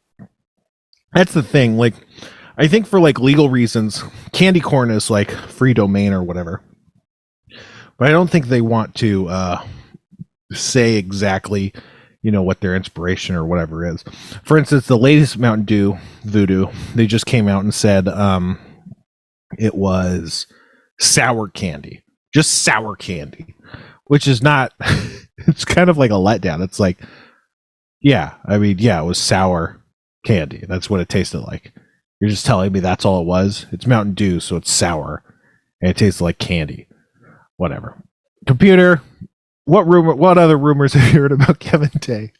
That's the thing. Like, I think for like legal reasons, candy corn is like free domain or whatever. But I don't think they want to say exactly, what their inspiration or whatever is. For instance, the latest Mountain Dew Voodoo, they just came out and said it was sour candy. Just sour candy. Which is not, it's kind of like a letdown. It's like, it was sour candy. That's what it tasted like. You're just telling me that's all it was? It's Mountain Dew, so it's sour. And it tastes like candy. Whatever. Computer, what other rumors have you heard about Kevin Day?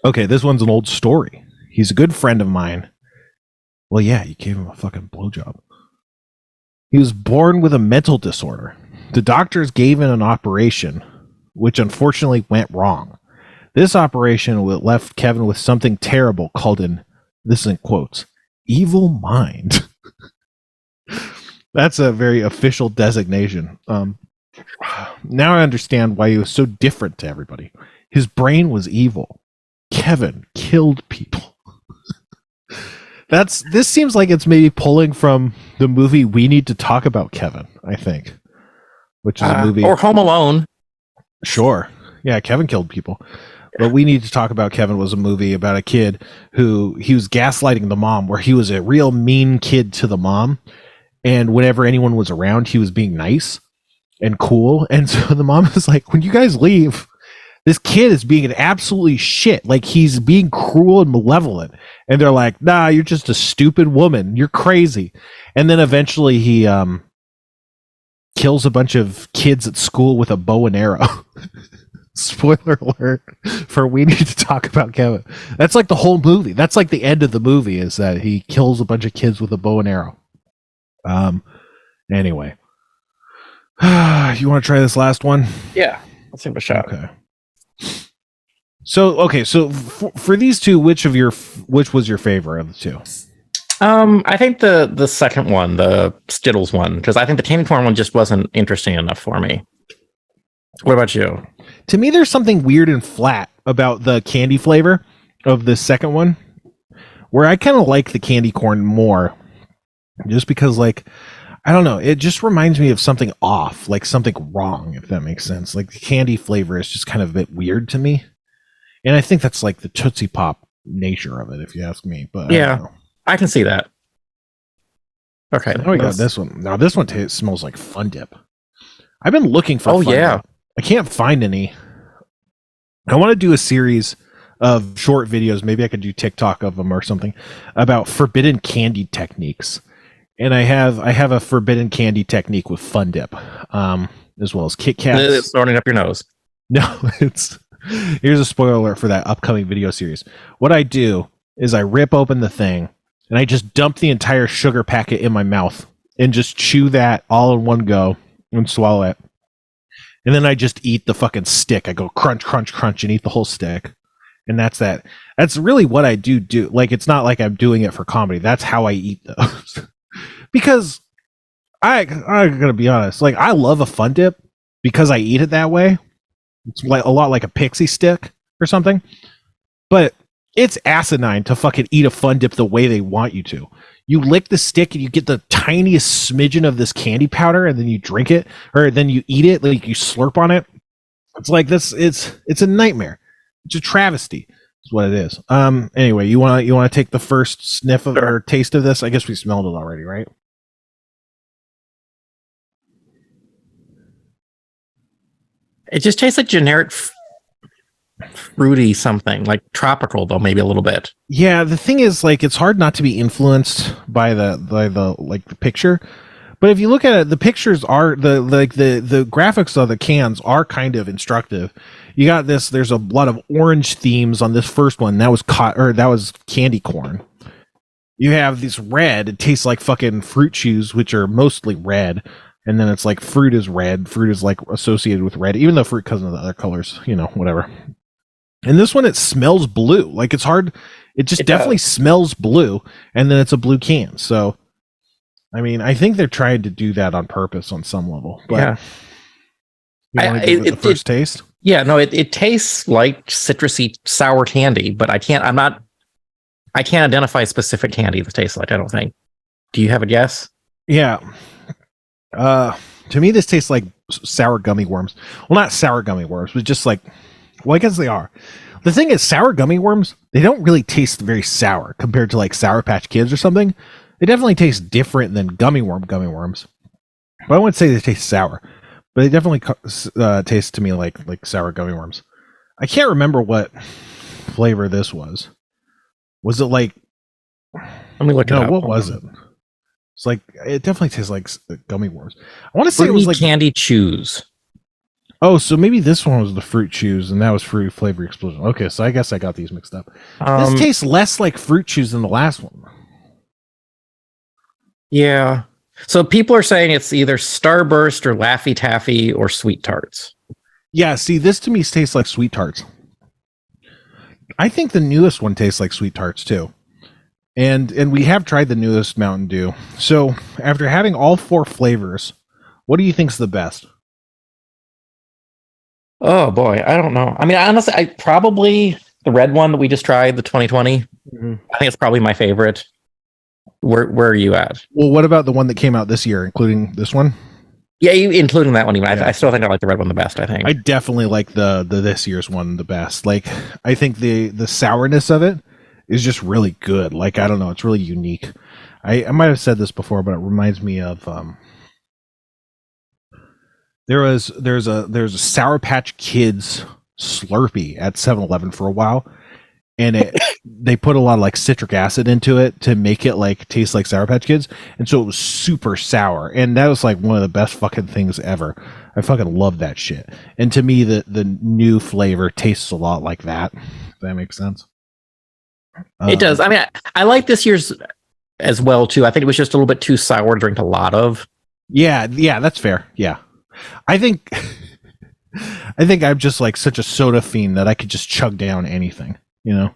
Okay, this one's an old story. He's a good friend of mine. Well, yeah, you gave him a fucking blowjob. He was born with a mental disorder. The doctors gave him an operation, which unfortunately went wrong. This operation left Kevin with something terrible called this is in quotes, evil mind. That's a very official designation. Now I understand why he was so different to everybody. His brain was evil. Kevin killed people. This seems like it's maybe pulling from the movie We Need to Talk About Kevin, I think. Which is a movie. Or Home Alone. Sure. Yeah, Kevin killed people. But We Need to Talk About Kevin was a movie about a kid who he was gaslighting the mom, where he was a real mean kid to the mom. And whenever anyone was around, he was being nice and cool. And so the mom was like, when you guys leave, this kid is being an absolutely shit. Like, he's being cruel and malevolent. And they're like, nah, you're just a stupid woman. You're crazy. And then eventually he kills a bunch of kids at school with a bow and arrow. Spoiler alert for We Need to Talk About Kevin. That's like the whole movie. That's like the end of the movie, is that he kills a bunch of kids with a bow and arrow. Anyway. You want to try this last one? Yeah. Let's give it a shot. Okay. So okay, so for these two, which was your favorite of the two? I think the second one, the Skittles one, because I think the candy corn one just wasn't interesting enough for me. What about you? To me, there's something weird and flat about the candy flavor of the second one, where I kind of like the candy corn more, just because, like, I don't know, it just reminds me of something off, like something wrong, if that makes sense. Like the candy flavor is just kind of a bit weird to me, and I think that's like the Tootsie Pop nature of it, if you ask me. But I don't know. I can see that. Okay, so now we got this one. Now this one smells like Fun Dip. I've been looking for. Fun Dip. I can't find any. I want to do a series of short videos. Maybe I could do TikTok of them or something about forbidden candy techniques. And I have a forbidden candy technique with Fun Dip, as well as Kit Kats. It's starting up your nose. No, here's a spoiler alert for that upcoming video series. What I do is I rip open the thing and I just dump the entire sugar packet in my mouth and just chew that all in one go and swallow it. And then I just eat the fucking stick. I go crunch, crunch, crunch and eat the whole stick. And that's that. That's really what I do. Like, it's not like I'm doing it for comedy. That's how I eat those. Because I'm going to be honest. Like, I love a Fun Dip because I eat it that way. It's like a lot like a pixie stick or something. But it's asinine to fucking eat a Fun Dip the way they want you to. You lick the stick and you get the tiniest smidgen of this candy powder and then you drink it, or then you eat it, like you slurp on it. It's like this. It's a nightmare. It's a travesty. Is what it is. Anyway, you want to take the first sniff of or taste of this? I guess we smelled it already, right? It just tastes like generic fruity something, like tropical though, maybe a little bit. Yeah, the thing is, like, it's hard not to be influenced by the like the picture. But if you look at it, the pictures are the graphics of the cans are kind of instructive. You got this. There's a lot of orange themes on this first one. That was candy corn. You have this red. It tastes like fucking fruit chews, which are mostly red. And then it's like fruit is red. Fruit is like associated with red, even though fruit comes in the other colors. You know, whatever. And this one, it smells blue. Like, it's hard. It just definitely smells blue. And then it's a blue can. So, I mean, I think they're trying to do that on purpose on some level. But yeah. You want to give it the first taste? Yeah, no, it tastes like citrusy sour candy, but I can't identify a specific candy that tastes like, I don't think. Do you have a guess? Yeah. To me, this tastes like sour gummy worms. Well, not sour gummy worms, but just like, well, I guess they are. The thing is, sour gummy worms, they don't really taste very sour compared to like Sour Patch Kids or something. They definitely taste different than gummy worms. But I wouldn't say they taste sour, but they definitely taste to me like sour gummy worms. I can't remember what flavor this was. Was it like? Let me look it up. What was it? It's like, it definitely tastes like gummy worms. I want to say it was like candy chews. Oh, so maybe this one was the fruit chews and that was fruit flavor explosion. Okay, so I guess I got these mixed up. This tastes less like fruit chews than the last one. Yeah. So people are saying it's either Starburst or Laffy Taffy or Sweet Tarts. Yeah, see, this to me tastes like Sweet Tarts. I think the newest one tastes like Sweet Tarts too. And we have tried the newest Mountain Dew. So after having all four flavors, what do you think's the best? Oh boy, I don't know. I mean, honestly, I probably the red one that we just tried, the 2020. Mm-hmm. I think it's probably my favorite. Where are you at? Well, what about the one that came out this year, including this one? Yeah, including that one. Even I still think I like the red one the best. I think I definitely like the this year's one the best. Like, I think the sourness of it is just really good. Like, I don't know, it's really unique. I might have said this before, but it reminds me of there's a Sour Patch Kids Slurpee at 7-Eleven for a while, and they put a lot of like citric acid into it to make it like taste like Sour Patch Kids, and so it was super sour, and that was like one of the best fucking things ever. I fucking love that shit. And to me, the new flavor tastes a lot like that. If that makes sense. It does. I mean, I like this year's as well too. I think it was just a little bit too sour to drink a lot of. Yeah, that's fair. Yeah, I think I think I'm just like such a soda fiend that I could just chug down anything, you know.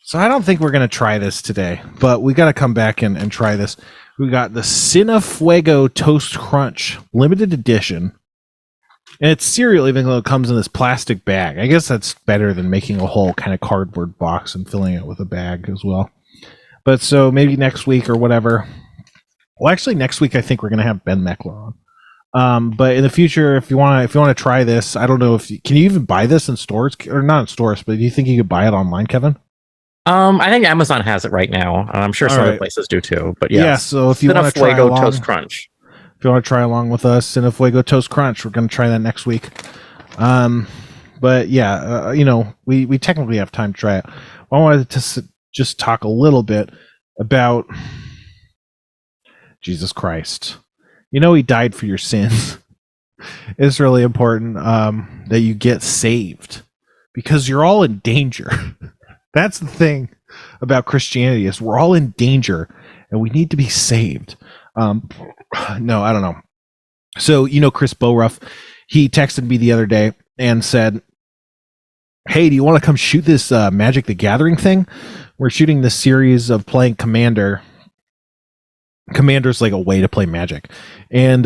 So I don't think we're gonna try this today, but we got to come back and try this. We got the Cinefuego Toast Crunch limited edition, and it's cereal, even though it comes in this plastic bag. I guess that's better than making a whole kind of cardboard box and filling it with a bag as well. But so maybe next week or whatever. Well, actually, next week I think we're gonna have Ben Meckler on. But in the future, if you want to try this, I don't know if can you even buy this in stores or not in stores, but do you think you could buy it online, Kevin? I think Amazon has it right now, and I'm sure some other places do too. But yes. Yeah, so if you want to try along, Toast Crunch. If you want to try along with us, Cinefuego Toast Crunch, we're going to try that next week. But yeah, we technically have time to try it. I wanted to just talk a little bit about Jesus Christ. He died for your sins. It's really important that you get saved because you're all in danger. That's the thing about Christianity is we're all in danger and we need to be saved. No, I don't know. So, Chris Bowruff, he texted me the other day and said, hey, do you want to come shoot this Magic the Gathering thing? We're shooting this series of playing Commander. Commander's like a way to play Magic. And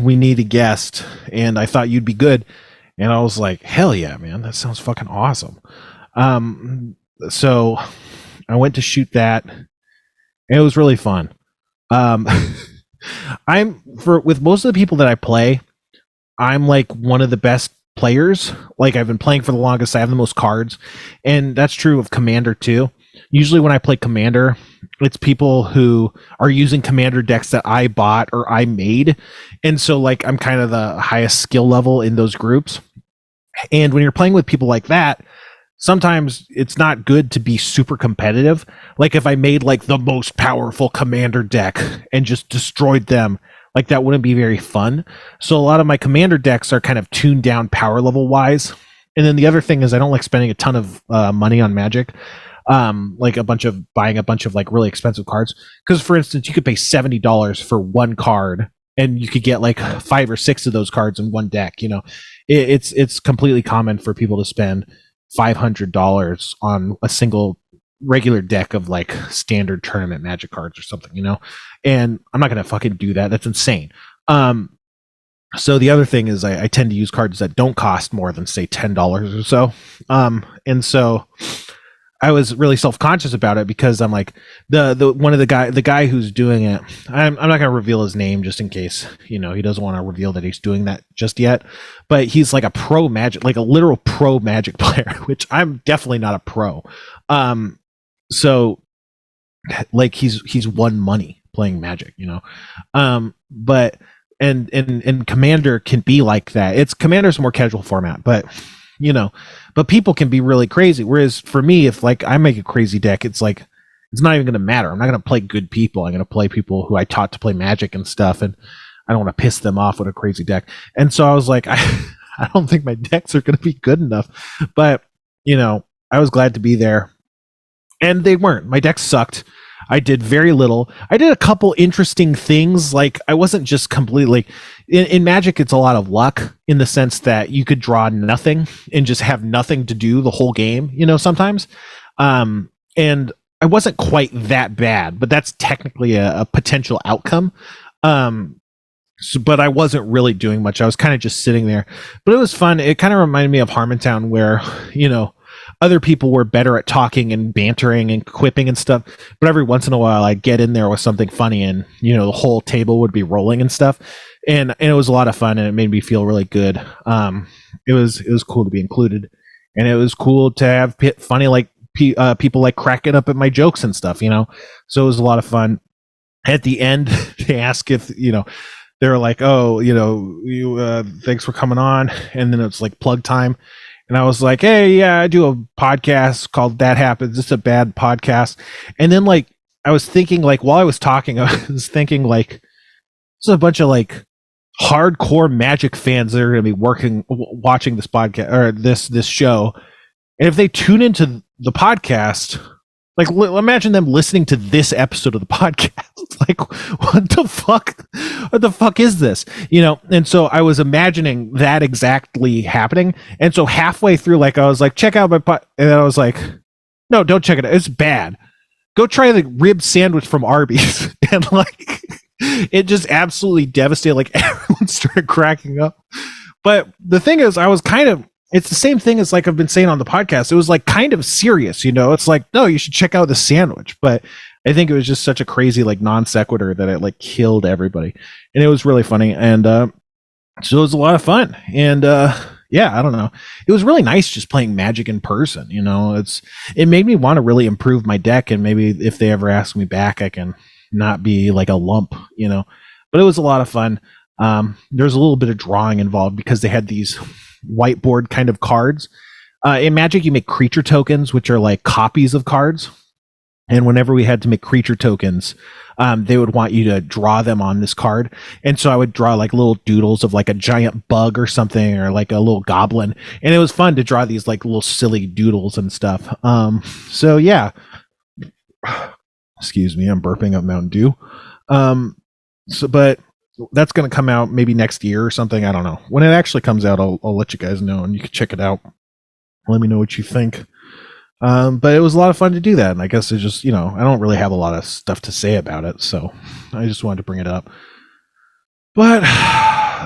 we need a guest. And I thought you'd be good. And I was like, hell yeah, man. That sounds fucking awesome. So I went to shoot that. And it was really fun. With most of the people that I play, I'm like one of the best players. Like I've been playing for the longest. I have the most cards. And that's true of Commander too. Usually when I play Commander, it's people who are using Commander decks that I bought or I made. And so like I'm kind of the highest skill level in those groups. And when you're playing with people like that, sometimes it's not good to be super competitive. Like if I made like the most powerful Commander deck and just destroyed them, like that wouldn't be very fun. So a lot of my Commander decks are kind of tuned down power level wise. And then the other thing is I don't like spending a ton of money on Magic. Like buying a bunch of like really expensive cards. Because for instance, you could pay $70 for one card and you could get like 5 or 6 of those cards in one deck. It's completely common for people to spend $500 on a single regular deck of like standard tournament Magic cards or something, and I'm not gonna fucking do that. That's insane. So the other thing is I tend to use cards that don't cost more than say $10 or so. And so I was really self-conscious about it because I'm like the guy who's doing it. I'm not going to reveal his name just in case, he doesn't want to reveal that he's doing that just yet, but he's like a pro Magic, like a literal pro Magic player, which I'm definitely not a pro. So like he's won money playing Magic, but and Commander can be like that. Commander's a more casual format, but but people can be really crazy. Whereas for me, if like I make a crazy deck, it's like, it's not even going to matter. I'm not going to play good people. I'm going to play people who I taught to play Magic and stuff. And I don't want to piss them off with a crazy deck. And so I was like, I don't think my decks are going to be good enough, but I was glad to be there and they weren't. My deck sucked. I did very little. I did a couple interesting things. Like I wasn't just completely in Magic. It's a lot of luck in the sense that you could draw nothing and just have nothing to do the whole game, sometimes. And I wasn't quite that bad, but that's technically a potential outcome. But I wasn't really doing much. I was kind of just sitting there, but it was fun. It kind of reminded me of Harmontown where, other people were better at talking and bantering and quipping and stuff. But every once in a while I'd get in there with something funny and, the whole table would be rolling and stuff. And it was a lot of fun and it made me feel really good. It was cool to be included, and it was cool to have funny, like people like cracking up at my jokes and stuff, so it was a lot of fun. At the end, they ask if, they were like, oh, thanks for coming on. And then it's like plug time. And I was like, hey, yeah, I do a podcast called That Happens. It's a bad podcast. And then like, I was thinking like, while I was talking, I was thinking like, there's a bunch of like hardcore Magic fans that are going to be watching this podcast or this show. And if they tune into the podcast, Like, imagine them listening to this episode of the podcast. Like, what the fuck? What the fuck is this? You know? And so I was imagining that exactly happening. And so halfway through, like, I was like, check out my and then I was like, no, don't check it out. It's bad. Go try the rib sandwich from Arby's. And like, it just absolutely devastated. Like, everyone started cracking up. But the thing is, I was kind of, it's the same thing as like I've been saying on the podcast. It was like kind of serious, you know. It's like, no, you should check out the sandwich. But I think it was just such a crazy like non sequitur that it like killed everybody, and it was really funny. And so it was a lot of fun. And yeah, I don't know. It was really nice just playing Magic in person. You know, it made me want to really improve my deck, and maybe if they ever ask me back, I can not be like a lump, you know. But it was a lot of fun. There's a little bit of drawing involved because they had these whiteboard kind of cards. In Magic, you make creature tokens, which are like copies of cards. And whenever we had to make creature tokens, they would want you to draw them on this card. And so I would draw like little doodles of like a giant bug or something, or like a little goblin. And it was fun to draw these like little silly doodles and stuff. So yeah. Excuse me, I'm burping up Mountain Dew. But that's going to come out maybe next year or something. I don't know. When it actually comes out, I'll let you guys know, and you can check it out. Let me know what you think. But it was a lot of fun to do that. And I guess it just, you know, I don't really have a lot of stuff to say about it. So I just wanted to bring it up. But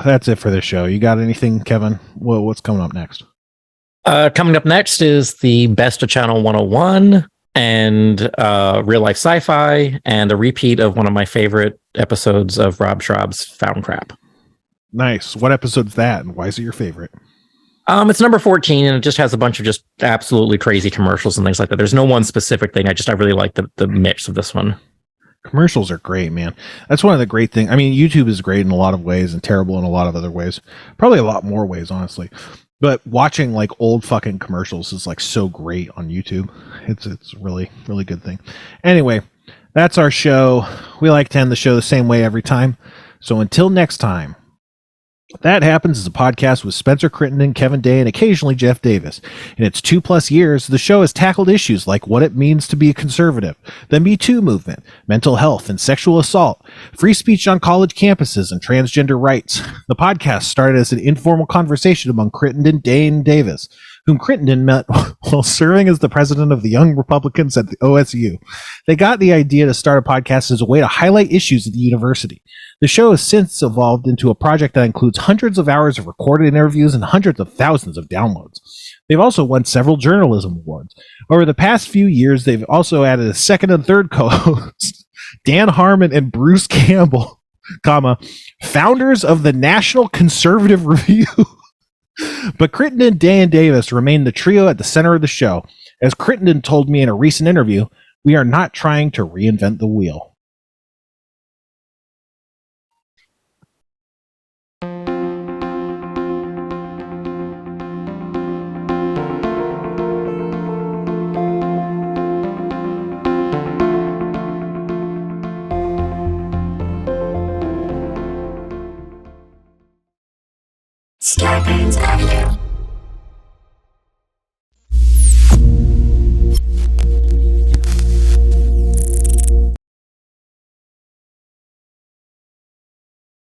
that's it for this show. You got anything, Kevin? What's coming up next? Coming up next is the Best of Channel 101 and real life sci-fi, and a repeat of one of my favorite episodes of Rob Schraub's Found Crap. Nice. What episode's that, and why is it your favorite? It's number 14, and it just has a bunch of just absolutely crazy commercials and things like that. There's no one specific thing. I really like the mix of this one. Commercials are great, man. That's one of the great things. I mean, YouTube is great in a lot of ways and terrible in a lot of other ways. Probably a lot more ways, honestly. But watching like old fucking commercials is like so great on YouTube. It's really, really good thing. Anyway, that's our show. We like to end the show the same way every time. So until next time, That Happens is a podcast with Spencer Crittenden, Kevin Day, and occasionally Jeff Davis. In its 2+ years, the show has tackled issues like what it means to be a conservative, the Me Too movement, mental health and sexual assault, free speech on college campuses, and transgender rights. The podcast started as an informal conversation among Crittenden, Day, and Davis, whom Crittenden met while serving as the president of the Young Republicans at the OSU. They got the idea to start a podcast as a way to highlight issues at the university. The show has since evolved into a project that includes hundreds of hours of recorded interviews and hundreds of thousands of downloads. They've also won several journalism awards. Over the past few years, they've also added a second and third co-host, Dan Harmon and Bruce Campbell, founders of the National Conservative Review. But Crittenden, Day, and Davis remain the trio at the center of the show. As Crittenden told me in a recent interview, we are not trying to reinvent the wheel. Starburns Audio.